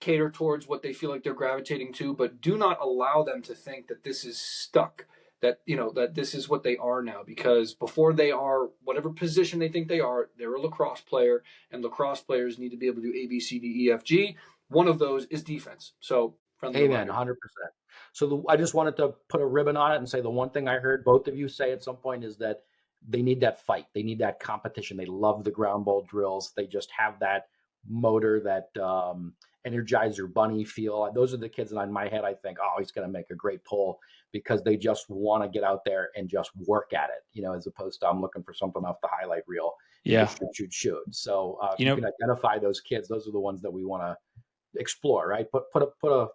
cater towards what they feel like they're gravitating to, but do not allow them to think that this is stuck, that, that this is what they are now, because before they are whatever position they think they are, they're a lacrosse player, and lacrosse players need to be able to do A, B, C, D, E, F, G. One of those is defense. So, amen, 100%. So I just wanted to put a ribbon on it and say the one thing I heard both of you say at some point is that they need that fight. They need that competition. They love the ground ball drills. They just have that motor, that Energizer Bunny feel. Those are the kids that in my head I think, oh, he's going to make a great pull, because they just want to get out there and just work at it, as opposed to I'm looking for something off the highlight reel. Yeah. Shoot. So if you can identify those kids, those are the ones that we want to explore, right? Put a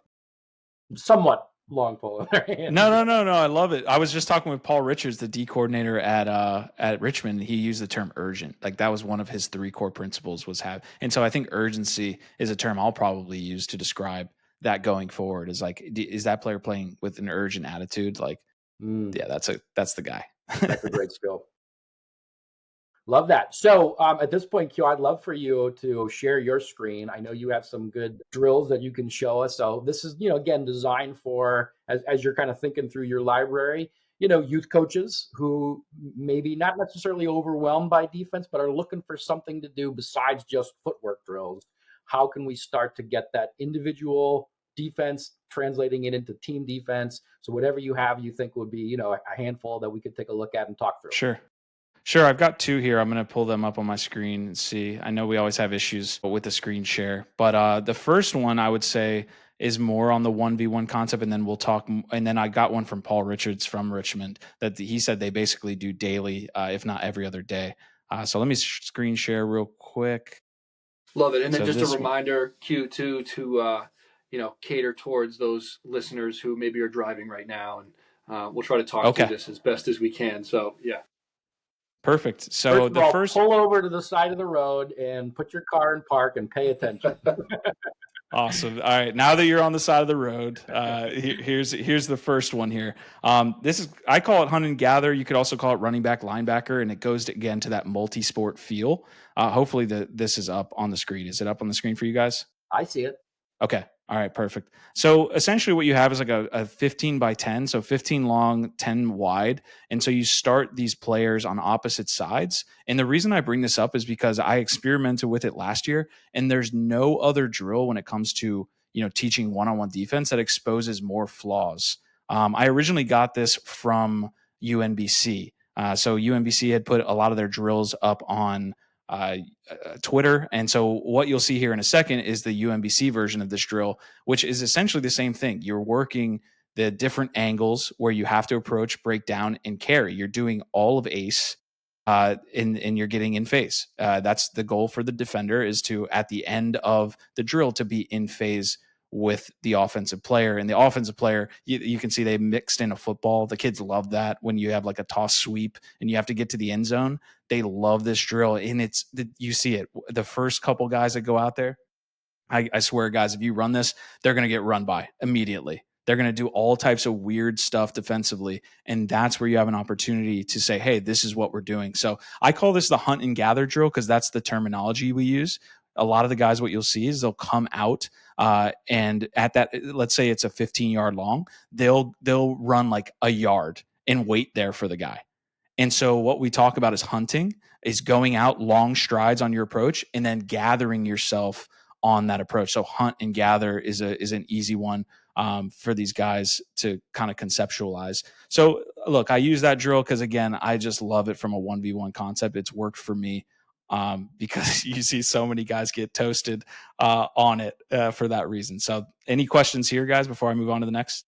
somewhat long pull in their hand. No. I love it. I was just talking with Paul Richards, the D coordinator at Richmond. He used the term urgent. Like that was one of his 3 core principles was have. And so I think urgency is a term I'll probably use to describe that going forward. Is like, is that player playing with an urgent attitude? Like, yeah, that's the guy. That's a great skill. Love that. So at this point, Q, I'd love for you to share your screen. I know you have some good drills that you can show us. So this is, again, designed for, as you're kind of thinking through your library, youth coaches who maybe not necessarily overwhelmed by defense, but are looking for something to do besides just footwork drills. How can we start to get that individual defense translating it into team defense? So whatever you have, you think would be, a handful that we could take a look at and talk through. Sure. I've got 2 here. I'm going to pull them up on my screen and see. I know we always have issues with the screen share, but the first one I would say is more on the 1v1 concept, and then we'll talk. And then I got one from Paul Richards from Richmond that he said they basically do daily, if not every other day. So let me screen share real quick. Love it. And then just a reminder, Q2, to cater towards those listeners who maybe are driving right now, and we'll try to talk through this as best as we can. So yeah. Perfect. So pull over to the side of the road and put your car in park and pay attention. Awesome. All right. Now that you're on the side of the road, here's the first one here. I call it hunt and gather. You could also call it running back, linebacker, and it goes again to that multi-sport feel. Hopefully this is up on the screen. Is it up on the screen for you guys? I see it. Okay. All right. Perfect. So essentially what you have is like a 15 by 10. So 15 long, 10 wide. And so you start these players on opposite sides. And the reason I bring this up is because I experimented with it last year, and there's no other drill when it comes to, teaching one-on-one defense that exposes more flaws. I originally got this from UNBC. So UNBC had put a lot of their drills up on Twitter. And so what you'll see here in a second is the UMBC version of this drill, which is essentially the same thing. You're working the different angles where you have to approach, break down, and carry. You're doing all of ACE, and you're getting in phase. That's the goal for the defender, is to, at the end of the drill, to be in phase with the offensive player. And the offensive player, you can see they mixed in a football. The kids love that when you have like a toss sweep and you have to get to the end zone. They love this drill, and you see it. The first couple guys that go out there, I swear, guys, if you run this, they're going to get run by immediately. They're going to do all types of weird stuff defensively, and that's where you have an opportunity to say, hey, this is what we're doing. So I call this the hunt and gather drill because that's the terminology we use. A lot of the guys, what you'll see is they'll come out, and at that, let's say it's a 15-yard long, they'll run like a yard and wait there for the guy. And so what we talk about is hunting, is going out long strides on your approach and then gathering yourself on that approach. So hunt and gather is an easy one for these guys to kind of conceptualize. So look, I use that drill because, again, I just love it from a 1v1 concept. It's worked for me because you see so many guys get toasted on it for that reason. So any questions here, guys, before I move on to the next?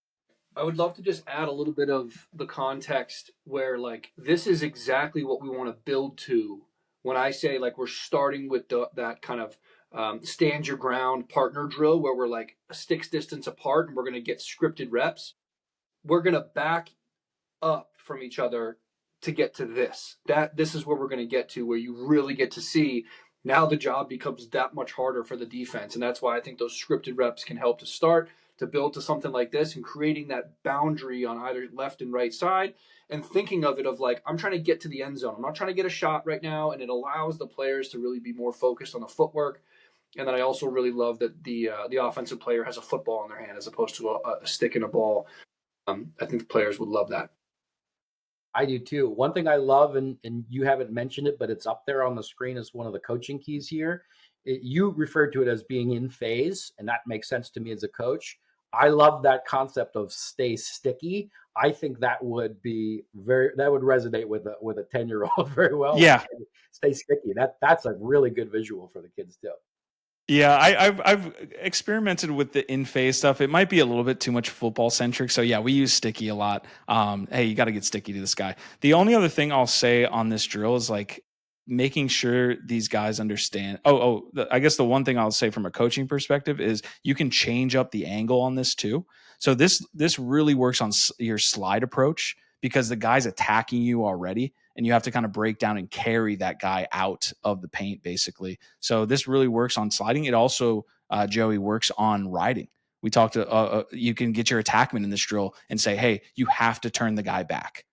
I would love to just add a little bit of the context where, like, this is exactly what we want to build to when I say, like, we're starting with that kind of stand your ground partner drill where we're like a sticks distance apart and we're going to get scripted reps. We're going to back up from each other to get to this. This is where we're going to get to, where you really get to see now the job becomes that much harder for the defense. And that's why I think those scripted reps can help to start to build to something like this, and creating that boundary on either left and right side, and thinking of it of like, I'm trying to get to the end zone. I'm not trying to get a shot right now. And it allows the players to really be more focused on the footwork. And then I also really love that the offensive player has a football in their hand as opposed to a stick and a ball. I think the players would love that. I do too. One thing I love, and you haven't mentioned it, but it's up there on the screen as one of the coaching keys here. You referred to it as being in phase, and that makes sense to me as a coach. I love that concept of stay sticky. I think that would resonate with a 10-year-old very well. Yeah. Stay sticky. That's a really good visual for the kids too. Yeah, I've experimented with the in-phase stuff. It might be a little bit too much football centric. So yeah, we use sticky a lot. Hey, you got to get sticky to this guy. The only other thing I'll say on this drill is like making sure these guys understand. I guess the one thing I'll say from a coaching perspective is you can change up the angle on this too. So this really works on your slide approach because the guy's attacking you already, and you have to kind of break down and carry that guy out of the paint, basically. So this really works on sliding. It also, Joey, works on riding. We talked to, you can get your attackman in this drill and say, hey, you have to turn the guy back,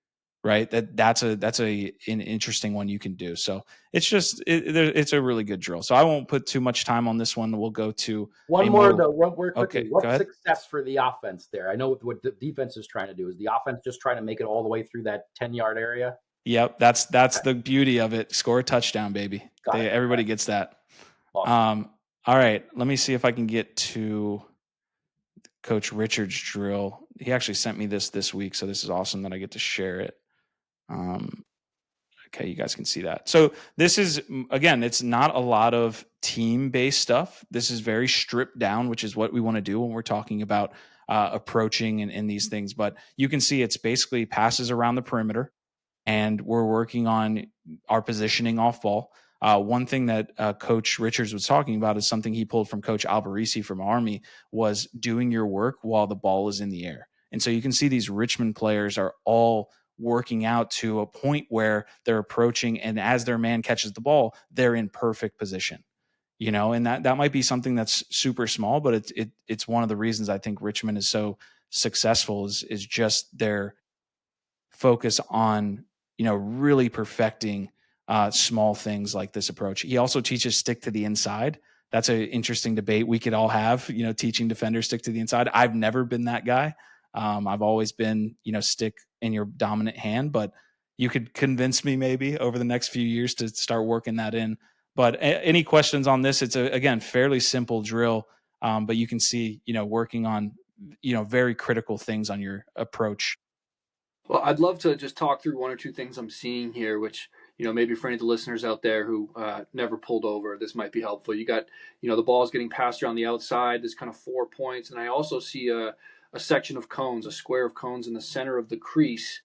right? That's an interesting one you can do. So it's a really good drill. So I won't put too much time on this one. We'll go to one more quickly. Okay, what's success for the offense there? I know what the defense is trying to do. Is the offense just trying to make it all the way through that 10-yard area? Yep, that's the beauty of it. Score a touchdown, baby. Everybody gets that. Awesome. All right, let me see if I can get to Coach Richard's drill. He actually sent me this week, so this is awesome that I get to share it. Okay, you guys can see that. So this is, again, it's not a lot of team-based stuff. This is very stripped down, which is what we want to do when we're talking about approaching and these things. But you can see it's basically passes around the perimeter, and we're working on our positioning off ball. One thing that Coach Richards was talking about is something he pulled from Coach Albarisi from Army, was doing your work while the ball is in the air. And so you can see these Richmond players are all working out to a point where they're approaching, and as their man catches the ball, they're in perfect position. And that might be something that's super small, but it's one of the reasons I think Richmond is so successful is just their focus on really perfecting small things like this approach. He also teaches stick to the inside. That's an interesting debate we could all have, teaching defenders stick to the inside. I've never been that guy. I've always been, stick in your dominant hand, but you could convince me maybe over the next few years to start working that in. But any questions on this? It's again, fairly simple drill, but you can see, working on, very critical things on your approach. Well, I'd love to just talk through one or two things I'm seeing here, which, maybe for any of the listeners out there who never pulled over, this might be helpful. You got, the ball is getting passed around the outside. There's kind of 4 points. And I also see a section of cones, a square of cones in the center of the crease.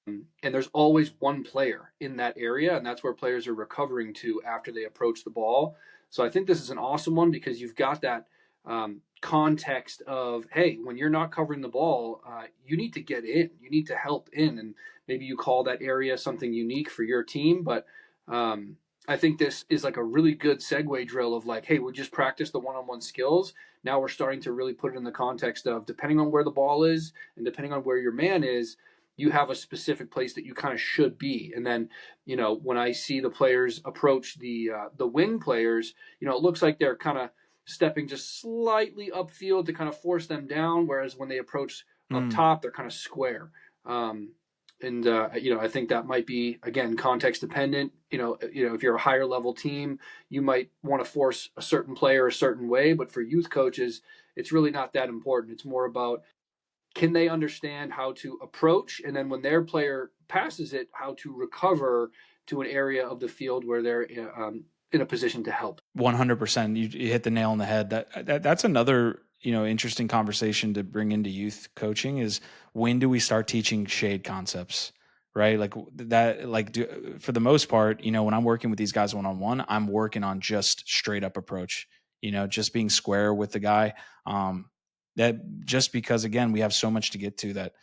And there's always one player in that area, and that's where players are recovering to after they approach the ball. So I think this is an awesome one because you've got that context of, hey, when you're not covering the ball, you need to get in. You need to help in, and maybe you call that area something unique for your team. But I think this is like a really good segue drill of like, hey, we just practiced the one-on-one skills. Now we're starting to really put it in the context of, depending on where the ball is and depending on where your man is, you have a specific place that you kind of should be. And then, when I see the players approach the wing players, it looks like they're kind of stepping just slightly upfield to kind of force them down. Whereas when they approach up top, they're kind of square. I think that might be, again, context dependent. If you're a higher level team, you might want to force a certain player a certain way. But for youth coaches, it's really not that important. It's more about, can they understand how to approach, and then when their player passes it, how to recover to an area of the field where they're in a position to help. 100%. You hit the nail on the head. That's another interesting conversation to bring into youth coaching is, when do we start teaching shade concepts? Right, like that. For the most part, when I'm working with these guys one-on-one, I'm working on just straight up approach. Just being square with the guy. That just because, again, we have so much to get to, that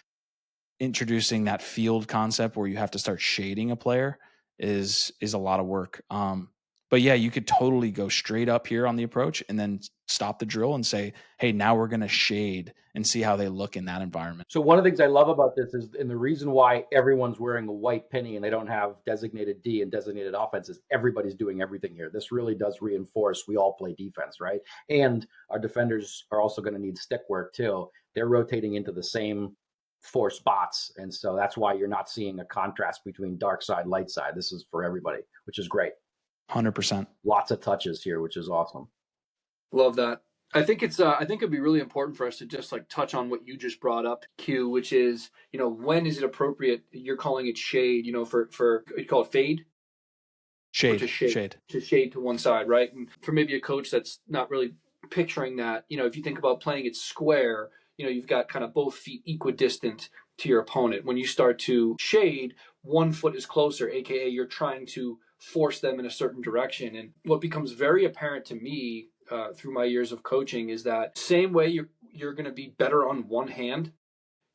introducing that field concept where you have to start shading a player is a lot of work. But yeah, you could totally go straight up here on the approach and then stop the drill and say, hey, now we're going to shade and see how they look in that environment. So one of the things I love about this is, and the reason why everyone's wearing a white penny and they don't have designated D and designated offense, is everybody's doing everything here. This really does reinforce we all play defense, right? And our defenders are also going to need stick work too. They're rotating into the same 4 spots. And so that's why you're not seeing a contrast between dark side, light side. This is for everybody, which is great. 100%. Lots of touches here, which is awesome. Love that. I think it'd be really important for us to just like touch on what you just brought up, Q, which is, when is it appropriate? You're calling it shade, for you call it fade? Shade. To shade to one side, right? And for maybe a coach that's not really picturing that, if you think about playing it square, you've got kind of both feet equidistant to your opponent. When you start to shade, one foot is closer, aka you're trying to force them in a certain direction. And what becomes very apparent to me through my years of coaching is that same way you're going to be better on one hand,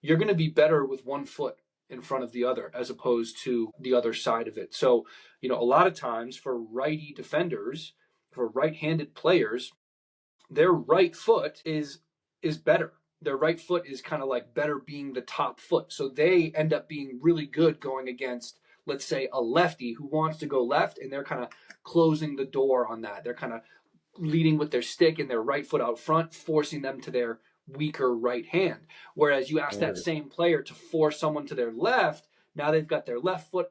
you're going to be better with one foot in front of the other as opposed to the other side of it. So, a lot of times for righty defenders, for right-handed players, their right foot is better. Their right foot is kind of like better being the top foot. So they end up being really good going against, let's say, a lefty who wants to go left, and they're kind of closing the door on that. They're kind of leading with their stick and their right foot out front, forcing them to their weaker right hand. Whereas you ask that same player to force someone to their left, now they've got their left foot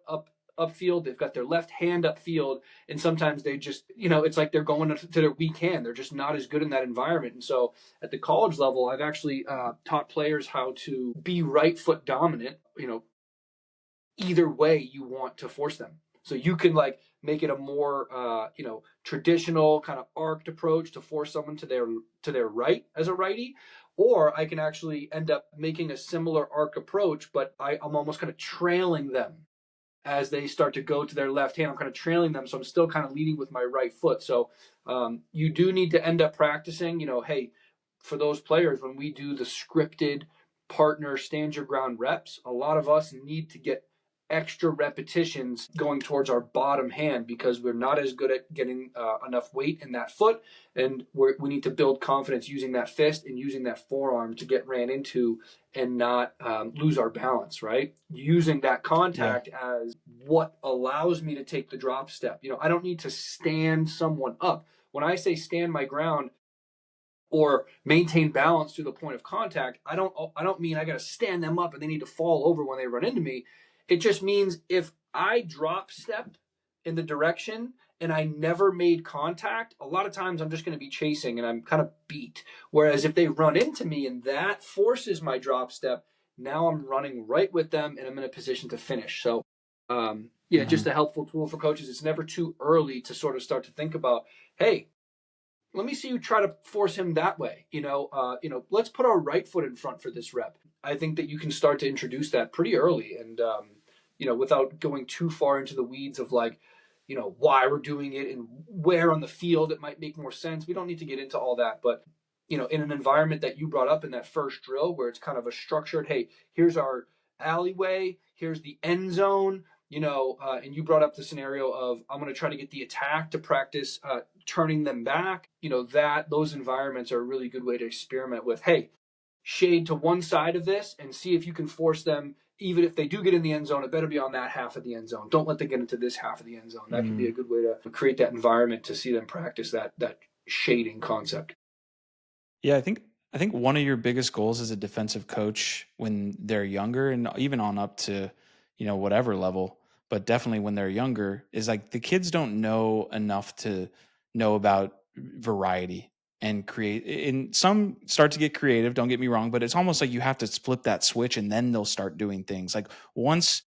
upfield, they've got their left hand upfield, and sometimes they just, it's like they're going to their weak hand. They're just not as good in that environment. And so at the college level, I've actually taught players how to be right foot dominant, either way you want to force them. So you can like make it a more traditional kind of arced approach to force someone to their right as a righty, or I can actually end up making a similar arc approach, but I'm almost kind of trailing them as they start to go to their left hand. I'm kind of trailing them, so I'm still kind of leading with my right foot. So you do need to end up practicing, hey, for those players, when we do the scripted partner stand your ground reps, a lot of us need to get extra repetitions going towards our bottom hand because we're not as good at getting enough weight in that foot, and we need to build confidence using that fist and using that forearm to get ran into and not lose our balance, right? Using that contact as what allows me to take the drop step. I don't need to stand someone up. When I say stand my ground or maintain balance to the point of contact, I don't mean I got to stand them up and they need to fall over when they run into me. It just means if I drop step in the direction and I never made contact, a lot of times I'm just going to be chasing and I'm kind of beat. Whereas if they run into me and that forces my drop step, now I'm running right with them and I'm in a position to finish. So, just a helpful tool for coaches. It's never too early to sort of start to think about, hey, let me see you try to force him that way. Let's put our right foot in front for this rep. I think that you can start to introduce that pretty early, and without going too far into the weeds of like, why we're doing it and where on the field it might make more sense. We don't need to get into all that, but in an environment that you brought up in that first drill, where it's kind of a structured, hey, here's our alleyway, here's the end zone. And you brought up the scenario of I'm going to try to get the attack to practice turning them back. Those environments are a really good way to experiment with, hey, shade to one side of this and see if you can force them. Even if they do get in the end zone, it better be on that half of the end zone. Don't let them get into this half of the end zone. That can be a good way to create that environment to see them practice that shading concept. Yeah, I think one of your biggest goals as a defensive coach when they're younger and even on up to, whatever level, but definitely when they're younger is like the kids don't know enough to know about variety and create. And some start to get creative, don't get me wrong, but it's almost like you have to flip that switch and then they'll start doing things. Like once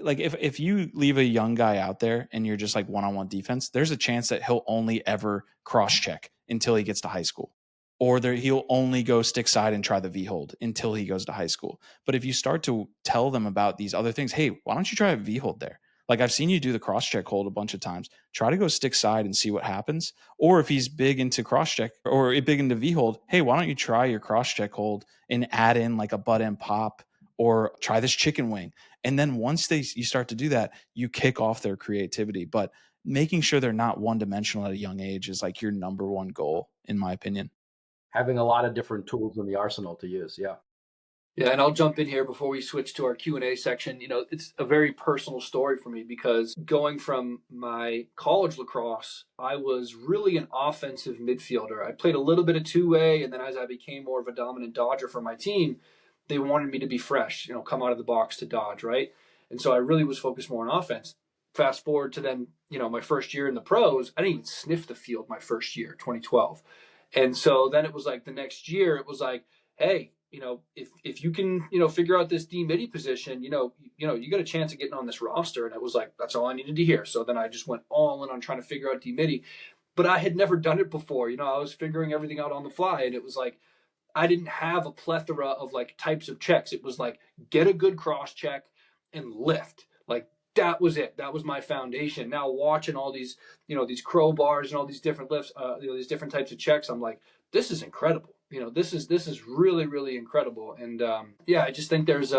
like if you leave a young guy out there and you're just like one-on-one defense, there's a chance that he'll only ever cross check until he gets to high school. Or he'll only go stick side and try the V hold until he goes to high school. But if you start to tell them about these other things, hey, why don't you try a V hold there? Like I've seen you do the cross check hold a bunch of times. Try to go stick side and see what happens. Or if he's big into cross check or big into V hold, hey, why don't you try your cross check hold and add in like a butt end pop or try this chicken wing. And then once you start to do that, you kick off their creativity. But making sure they're not one dimensional at a young age is like your number one goal, in my opinion. Having a lot of different tools in the arsenal to use. Yeah. Yeah, and I'll jump in here before we switch to our Q&A section. It's a very personal story for me because going from my college lacrosse, I was really an offensive midfielder. I played a little bit of two-way, and then as I became more of a dominant dodger for my team, they wanted me to be fresh, come out of the box to dodge, right? And so I really was focused more on offense. Fast forward to then, my first year in the pros, I didn't even sniff the field my first year, 2012. And so then it was like the next year, it was like, hey, if you can, figure out this D midi position, you got a chance of getting on this roster. And it was like, that's all I needed to hear. So then I just went all in on trying to figure out D midi, but I had never done it before. I was figuring everything out on the fly, and it was like, I didn't have a plethora of like types of checks. It was like, get a good cross check and lift. Like that was it. That was my foundation. Now watching all these, these crowbars and all these different lifts, these different types of checks, I'm like, this is incredible. This is really, really incredible. And I just think there's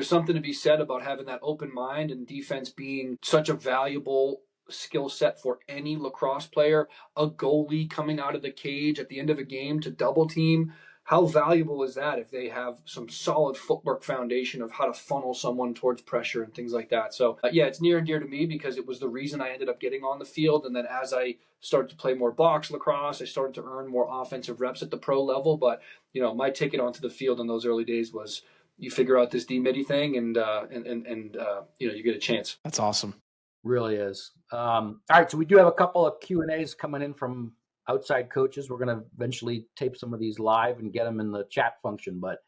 something to be said about having that open mind and defense being such a valuable skill set for any lacrosse player. A goalie coming out of the cage at the end of a game to double team. How valuable is that if they have some solid footwork foundation of how to funnel someone towards pressure and things like that? So, it's near and dear to me because it was the reason I ended up getting on the field. And then as I started to play more box lacrosse, I started to earn more offensive reps at the pro level. But, my ticket onto the field in those early days was you figure out this D midi thing and you get a chance. That's awesome. Really is. All right. So we do have a couple of Q&As coming in from outside coaches. We're going to eventually tape some of these live and get them in the chat function, but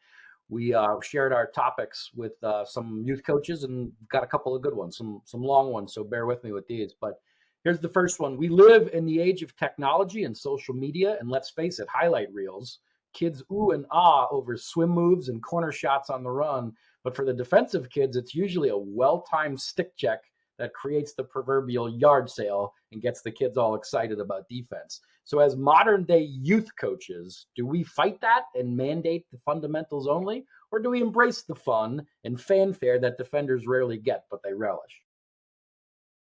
we shared our topics with some youth coaches and got a couple of good ones, some long ones. So bear with me with these. But here's the first one. We live in the age of technology and social media, and let's face it, highlight reels. Kids ooh and ah over swim moves and corner shots on the run. But for the defensive kids, it's usually a well-timed stick check that creates the proverbial yard sale and gets the kids all excited about defense. So, as modern day youth coaches, do we fight that and mandate the fundamentals only? Or do we embrace the fun and fanfare that defenders rarely get, but they relish?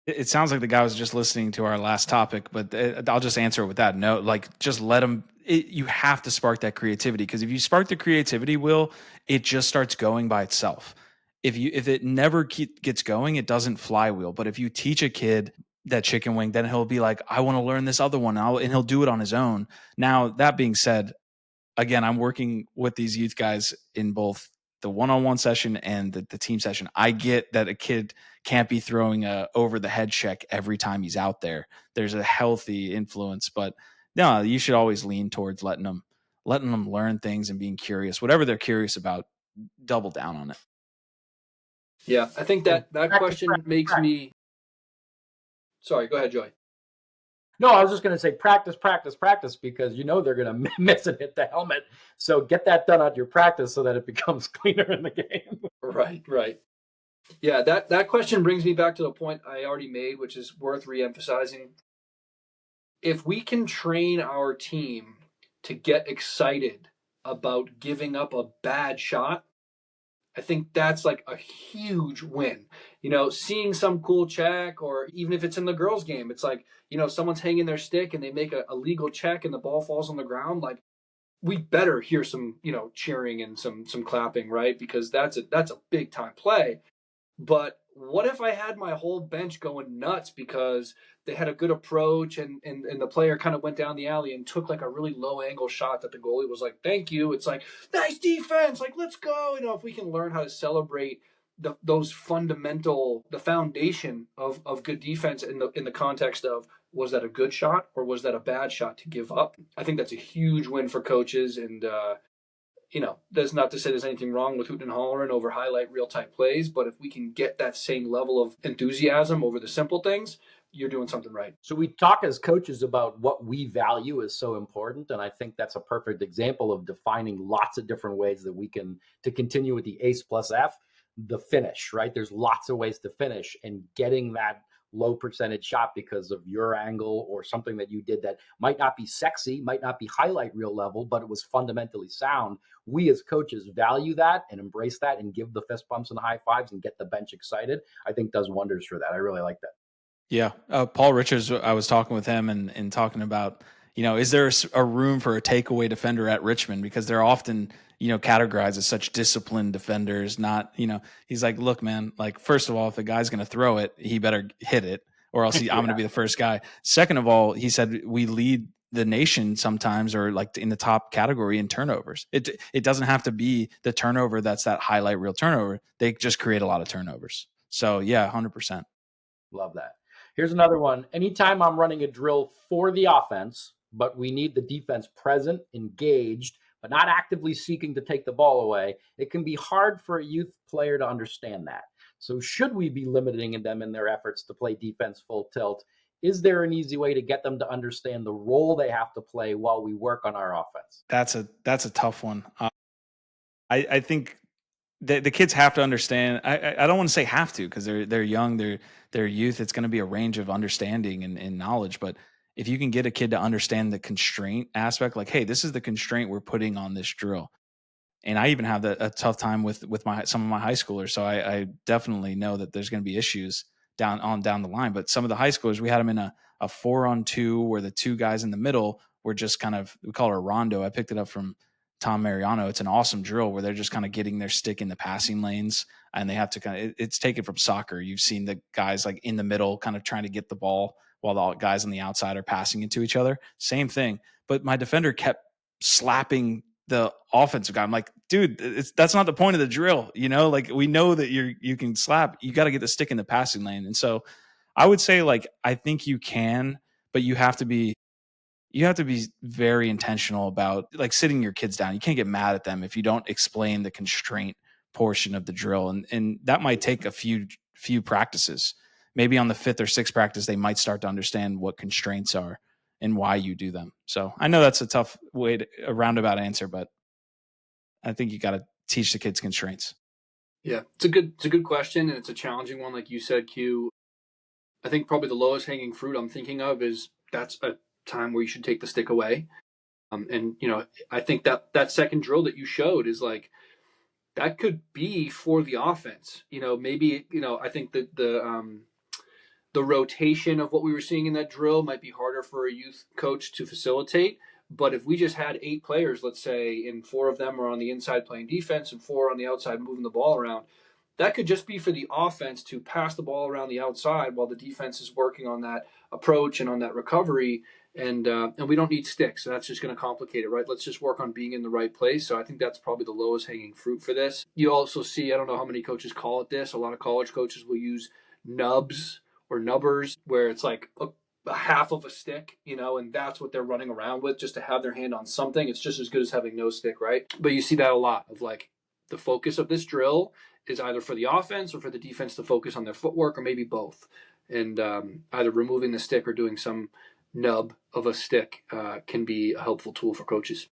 It sounds like the guy was just listening to our last topic, but I'll just answer it with that. No, like just let them. You have to spark that creativity, because if you spark the creativity, Will, it just starts going by itself. If it never gets going, it doesn't flywheel. But if you teach a kid that chicken wing, then he'll be like, I want to learn this other one, and he'll do it on his own. Now, that being said, again, I'm working with these youth guys in both the one-on-one session and the team session. I get that a kid can't be throwing a over the head check every time he's out there. There's a healthy influence, but no, you should always lean towards letting them learn things and being curious. Whatever they're curious about, double down on it. Yeah, I think that question makes me. Sorry, go ahead, Joey. No, I was just going to say practice, practice, practice, because you know they're going to miss and hit the helmet. So get that done at your practice so that it becomes cleaner in the game. Right. Yeah, that question brings me back to the point I already made, which is worth reemphasizing. If we can train our team to get excited about giving up a bad shot, I think that's like a huge win. Seeing some cool check, or even if it's in the girls' game, it's like, someone's hanging their stick and they make a legal check and the ball falls on the ground. Like, we better hear some, cheering and some clapping, right? Because that's a big time play. But what if I had my whole bench going nuts because they had a good approach, and the player kind of went down the alley and took like a really low angle shot that the goalie was like, thank you. It's like, nice defense. Like, let's go. If we can learn how to celebrate those fundamental, the foundation of good defense in the context of, was that a good shot or was that a bad shot to give up? I think that's a huge win for coaches. And, that's not to say there's anything wrong with hooting and hollering over highlight reel type plays, but if we can get that same level of enthusiasm over the simple things, you're doing something right. So we talk as coaches about what we value is so important, and I think that's a perfect example of defining lots of different ways that we can, to continue with the ACE plus F, the finish, right? There's lots of ways to finish, and getting that low percentage shot because of your angle or something that you did that might not be sexy, might not be highlight reel level, but it was fundamentally sound. We as coaches value that and embrace that and give the fist bumps and high fives and get the bench excited. I think does wonders for that. I really like that. Yeah. Paul Richards, I was talking with him and talking about, is there a room for a takeaway defender at Richmond? Because they're often, categorized as such disciplined defenders, not, he's like, look, man, like, first of all, if a guy's going to throw it, he better hit it, or else I'm going to be the first guy. Second of all, he said, we lead the nation sometimes, or like in the top category in turnovers. It doesn't have to be the turnover that's that highlight reel turnover. They just create a lot of turnovers. So yeah, 100%. Love that. Here's another one. Anytime I'm running a drill for the offense, but we need the defense present, engaged, but not actively seeking to take the ball away, it can be hard for a youth player to understand that. So should we be limiting them in their efforts to play defense full tilt? Is there an easy way to get them to understand the role they have to play while we work on our offense? That's a tough one. I think the kids have to understand. I don't want to say have to, because they're young, they're youth. It's going to be a range of understanding and knowledge. But if you can get a kid to understand the constraint aspect, like, hey, this is the constraint we're putting on this drill. And I even have a tough time with some of my high schoolers. So I definitely know that there's going to be issues down the line. But some of the high schoolers, we had them in a 4-on-2 where the two guys in the middle were just kind of, we call it a rondo. I picked it up from Tom Mariano. It's an awesome drill where they're just kind of getting their stick in the passing lanes, and they have to it's taken from soccer. You've seen the guys like in the middle kind of trying to get the ball while the guys on the outside are passing it to each other. Same thing. But my defender kept slapping the offensive guy. I'm like, dude, that's not the point of the drill. Like, we know that you can slap. You got to get the stick in the passing lane. And so I would say, like, I think you can, but you have to be you have to be very intentional about like sitting your kids down. You can't get mad at them if you don't explain the constraint portion of the drill. And that might take a few practices. Maybe on the 5th or 6th practice, they might start to understand what constraints are and why you do them. So I know that's a tough a roundabout answer, but I think you got to teach the kids constraints. Yeah, it's a good question, and it's a challenging one, like you said, Q. I think probably the lowest hanging fruit I'm thinking of is that's a time where you should take the stick away. And I think that second drill that you showed is like that could be for the offense. Maybe I think that the rotation of what we were seeing in that drill might be harder for a youth coach to facilitate. But if we just had 8 players, let's say, and 4 of them are on the inside playing defense and 4 on the outside moving the ball around, that could just be for the offense to pass the ball around the outside while the defense is working on that approach and on that recovery. And we don't need sticks, so that's just going to complicate it, right? Let's just work on being in the right place. So I think that's probably the lowest hanging fruit for this. You also see, I don't know how many coaches call it this. A lot of college coaches will use nubs or nubbers, where it's like a half of a stick, and that's what they're running around with just to have their hand on something. It's just as good as having no stick, right? But you see that a lot of like the focus of this drill is either for the offense or for the defense to focus on their footwork, or maybe both. And either removing the stick or doing some nub of a stick can be a helpful tool for coaches.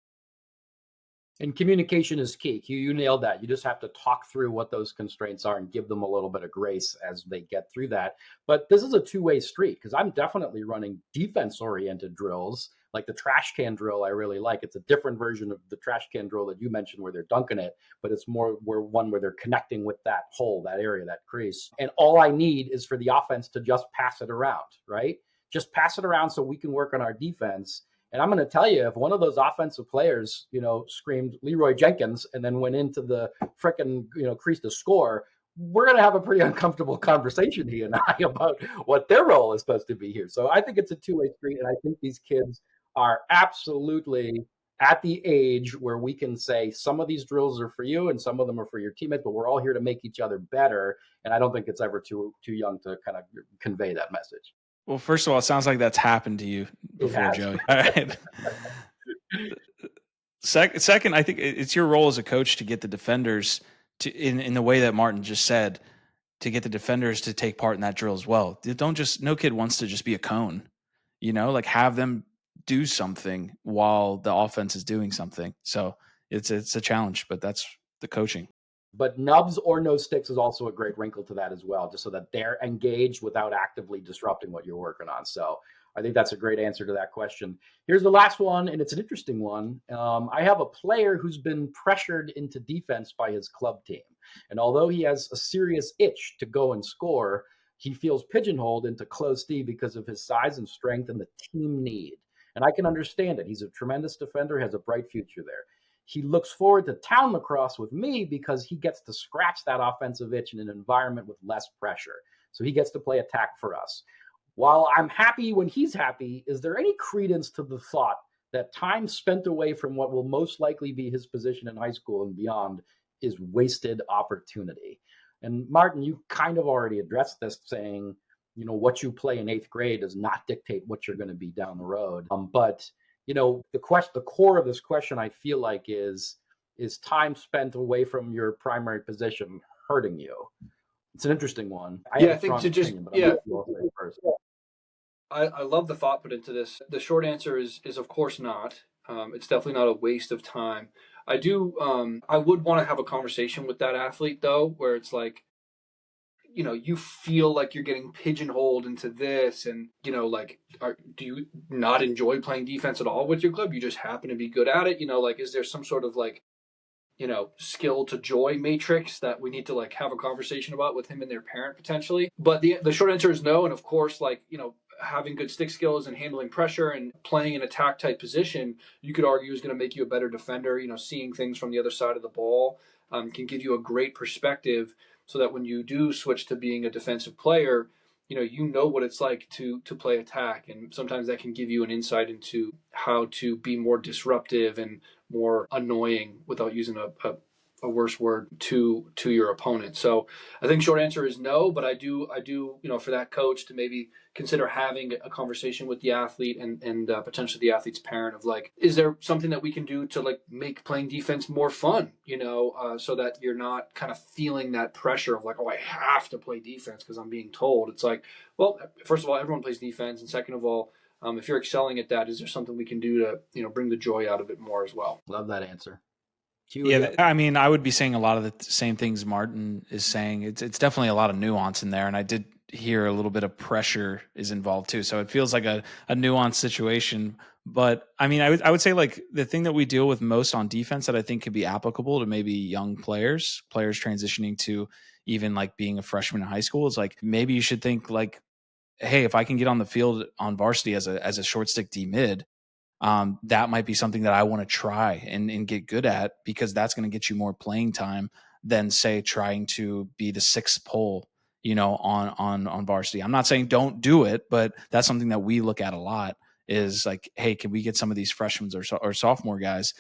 And communication is key. You nailed that. You just have to talk through what those constraints are and give them a little bit of grace as they get through that. But this is a two-way street, because I'm definitely running defense-oriented drills, like the trash can drill I really like. It's a different version of the trash can drill that you mentioned where they're dunking it, but it's more where they're connecting with that hole, that area, that crease. And all I need is for the offense to just pass it around, right? Just pass it around so we can work on our defense. And I'm going to tell you, if one of those offensive players, screamed Leroy Jenkins and then went into the frickin', crease to score, we're going to have a pretty uncomfortable conversation, he and I, about what their role is supposed to be here. So I think it's a two-way street, and I think these kids are absolutely at the age where we can say some of these drills are for you and some of them are for your teammates, but we're all here to make each other better. And I don't think it's ever too young to kind of convey that message. Well, first of all, it sounds like that's happened to you before, Joey. All right. Second, I think it's your role as a coach to get the defenders to, in the way that Martin just said, to get the defenders to take part in that drill as well. No kid wants to just be a cone, like have them do something while the offense is doing something. So it's a challenge, but that's the coaching. But nubs or no sticks is also a great wrinkle to that as well, just so that they're engaged without actively disrupting what you're working on. So I think that's a great answer to that question. Here's the last one, and it's an interesting one. I have a player who's been pressured into defense by his club team. And although he has a serious itch to go and score, he feels pigeonholed into close D because of his size and strength and the team need. And I can understand it. He's a tremendous defender, has a bright future there. He looks forward to town lacrosse with me because he gets to scratch that offensive itch in an environment with less pressure. So he gets to play attack for us. While I'm happy when he's happy, is there any credence to the thought that time spent away from what will most likely be his position in high school and beyond is wasted opportunity? And Martin, you kind of already addressed this, saying, what you play in 8th grade does not dictate what you're going to be down the road. But the core of this question, I feel like, is time spent away from your primary position hurting you? It's an interesting one. I think to just I love the thought put into this. The short answer is of course not. It's definitely not a waste of time. I would want to have a conversation with that athlete though, where it's like, you feel like you're getting pigeonholed into this, and do you not enjoy playing defense at all with your club? You just happen to be good at it. Is there some sort of skill to joy matrix that we need to have a conversation about with him and their parent potentially? But the short answer is no. And of course, having good stick skills and handling pressure and playing an attack type position, you could argue is going to make you a better defender. Seeing things from the other side of the ball can give you a great perspective, so that when you do switch to being a defensive player, you know what it's like to play attack. And sometimes that can give you an insight into how to be more disruptive and more annoying without using a a worse word to your opponent. So I think short answer is no, but I do for that coach to maybe consider having a conversation with the athlete and potentially the athlete's parent of like, is there something that we can do to like make playing defense more fun, so that you're not kind of feeling that pressure of like, oh, I have to play defense because I'm being told. It's like, well, first of all, everyone plays defense, and second of all, if you're excelling at that, is there something we can do to bring the joy out of it more as well? Love that answer. Yeah, I mean, I would be saying a lot of the same things Martin is saying. It's definitely a lot of nuance in there, and I did hear a little bit of pressure is involved too. So it feels like a nuanced situation. But I mean, I would say like the thing that we deal with most on defense that I think could be applicable to maybe young players transitioning to even like being a freshman in high school is like maybe you should think like, hey, if I can get on the field on varsity as a short stick D mid, that might be something that I want to try and get good at, because that's going to get you more playing time than say trying to be the sixth pole, on varsity. I'm not saying don't do it, but that's something that we look at a lot is like, hey, can we get some of these freshmen or sophomore guys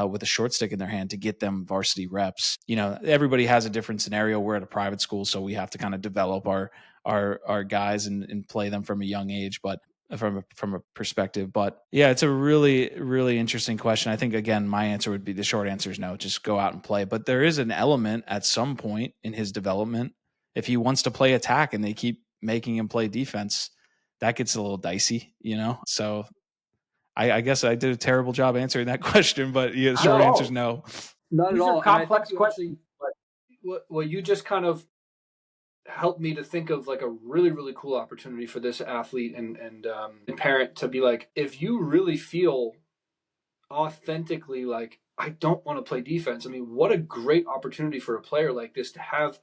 with a short stick in their hand to get them varsity reps? Everybody has a different scenario. We're at a private school, so we have to kind of develop our guys and play them from a young age, but from a perspective. But yeah, it's a really, really interesting question. I think, again, my answer would be the short answer is no, just go out and play. But there is an element at some point in his development, if he wants to play attack and they keep making him play defense, that gets a little dicey, So I guess I did a terrible job answering that question, but yeah, the short answer is no. Not These at all. Are complex questions. Well, you just kind of helped me to think of like a really, really cool opportunity for this athlete and parent to be like, if you really feel authentically like, I don't want to play defense. I mean, what a great opportunity for a player like this to have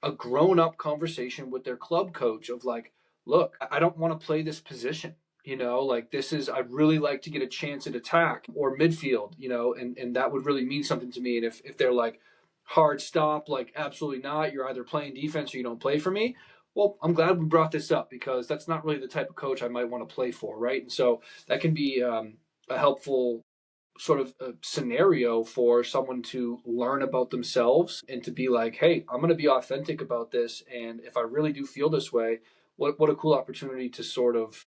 a grown up conversation with their club coach of like, look, I don't want to play this position. Like I'd really like to get a chance at attack or midfield, and that would really mean something to me. And if they're like, hard stop, like absolutely not, you're either playing defense or you don't play for me. Well, I'm glad we brought this up because that's not really the type of coach I might want to play for, right? And so that can be a helpful sort of a scenario for someone to learn about themselves and to be like, hey, I'm going to be authentic about this. And if I really do feel this way, what a cool opportunity to sort of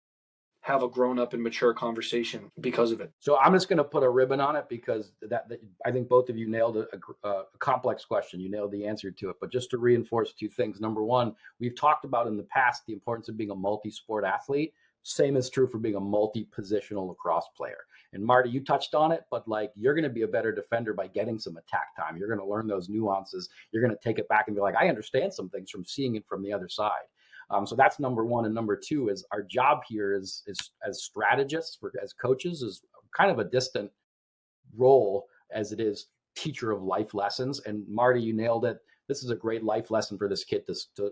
have a grown up and mature conversation because of it. So I'm just going to put a ribbon on it because that I think both of you nailed a complex question. You nailed the answer to it. But just to reinforce two things. Number one, we've talked about in the past the importance of being a multi-sport athlete. Same is true for being a multi-positional lacrosse player. And Marty, you touched on it, but like you're going to be a better defender by getting some attack time. You're going to learn those nuances. You're going to take it back and be like, I understand some things from seeing it from the other side. So that's number one. And number two is our job here is as strategists, as coaches, is kind of a distant role as it is teacher of life lessons. And Marty, you nailed it. This is a great life lesson for this kid to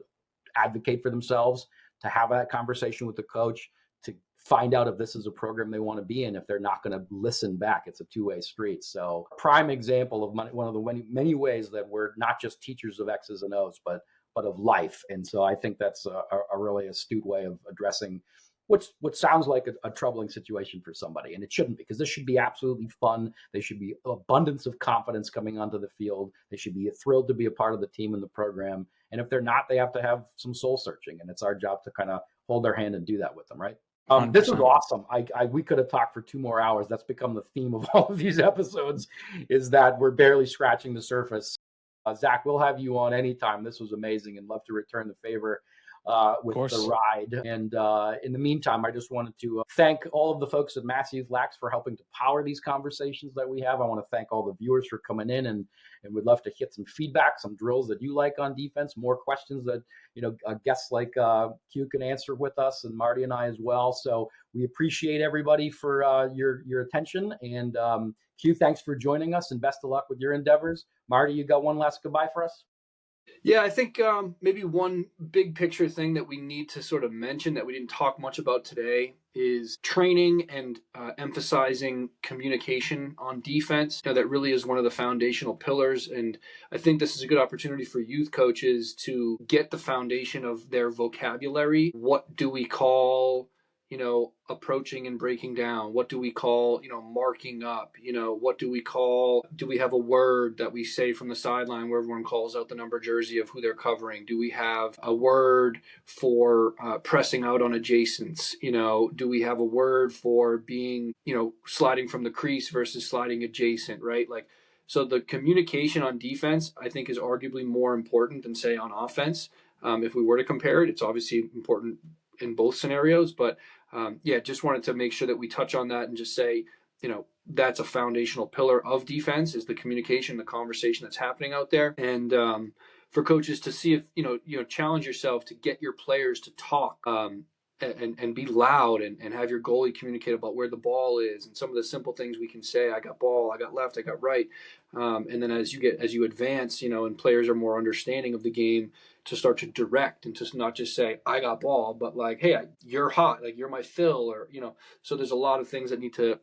advocate for themselves, to have that conversation with the coach, to find out if this is a program they want to be in, if they're not going to listen back. It's a two-way street. So prime example of one of the many ways that we're not just teachers of X's and O's, but of life. And so I think that's a really astute way of addressing what sounds like a troubling situation for somebody. And it shouldn't be, because this should be absolutely fun. They should be abundance of confidence coming onto the field. They should be thrilled to be a part of the team and the program. And if they're not, they have to have some soul searching. And it's our job to kind of hold their hand and do that with them, right? This is awesome. We could have talked for 2 more hours. That's become the theme of all of these episodes, is that we're barely scratching the surface. Zach, we'll have you on anytime. This was amazing and love to return the favor with the ride. And in the meantime, I just wanted to thank all of the folks at Matthews Lax for helping to power these conversations that we have. I want to thank all the viewers for coming in, and we'd love to get some feedback, some drills that you like on defense, more questions that guests like Q can answer with us, and Marty and I as well. So we appreciate everybody for your attention. And Q, thanks for joining us, and best of luck with your endeavors. Marty, you got one last goodbye for us? Yeah, I think maybe one big picture thing that we need to sort of mention that we didn't talk much about today is training and emphasizing communication on defense. That really is one of the foundational pillars. And I think this is a good opportunity for youth coaches to get the foundation of their vocabulary. What do we call approaching and breaking down? What do we call, marking up? What do we call? Do we have a word that we say from the sideline where everyone calls out the number jersey of who they're covering? Do we have a word for pressing out on adjacents? Do we have a word for being, sliding from the crease versus sliding adjacent, right? Like, so the communication on defense, I think, is arguably more important than, say, on offense. If we were to compare it, it's obviously important in both scenarios, but just wanted to make sure that we touch on that and just say, that's a foundational pillar of defense is the communication, the conversation that's happening out there. And for coaches to see if, challenge yourself to get your players to talk and be loud and have your goalie communicate about where the ball is and some of the simple things we can say, I got ball, I got left, I got right. And then as you advance, and players are more understanding of the game, to start to direct and to not just say I got ball, but like, hey, you're hot, like you're my fill, or so there's a lot of things that need to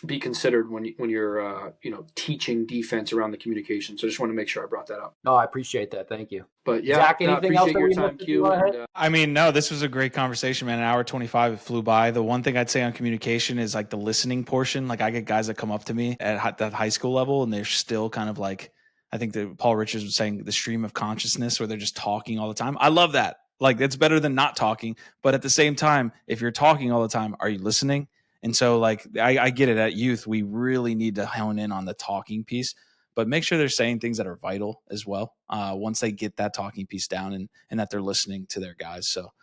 be considered when you're teaching defense around the communication. So I just want to make sure I brought that up. No, I appreciate that. Thank you. But yeah, Zach, anything else? Appreciate your time, Q. I mean, no, this was a great conversation, man. An hour 25, it flew by. The one thing I'd say on communication is like the listening portion. Like I get guys that come up to me at that high school level and they're still kind of like, I think that Paul Richards was saying the stream of consciousness where they're just talking all the time. I love that. Like it's better than not talking. But at the same time, if you're talking all the time, are you listening? And so like, I get it at youth. We really need to hone in on the talking piece, but make sure they're saying things that are vital as well. Once they get that talking piece down and that they're listening to their guys. So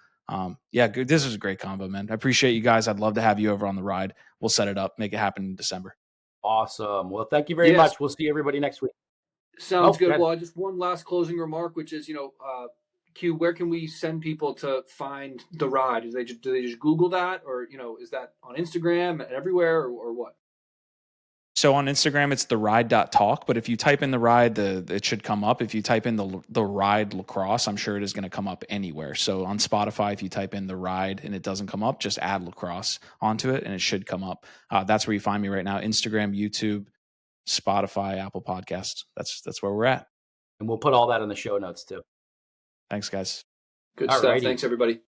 this was a great combo, man. I appreciate you guys. I'd love to have you over on the ride. We'll set it up, make it happen in December. Awesome. Well, thank you very much. We'll see everybody next week. Sounds good. Well, just one last closing remark, which is, Q, where can we send people to find the ride? Do they just Google that, or is that on Instagram and everywhere, or what? So on Instagram, it's theride.talk. But if you type in the ride, it should come up. If you type in the ride lacrosse, I'm sure it is going to come up anywhere. So on Spotify, if you type in the ride and it doesn't come up, just add lacrosse onto it and it should come up. That's where you find me right now. Instagram, YouTube, Spotify, Apple Podcasts. That's where we're at. And we'll put all that in the show notes too. Thanks, guys. Good stuff. Thanks, everybody.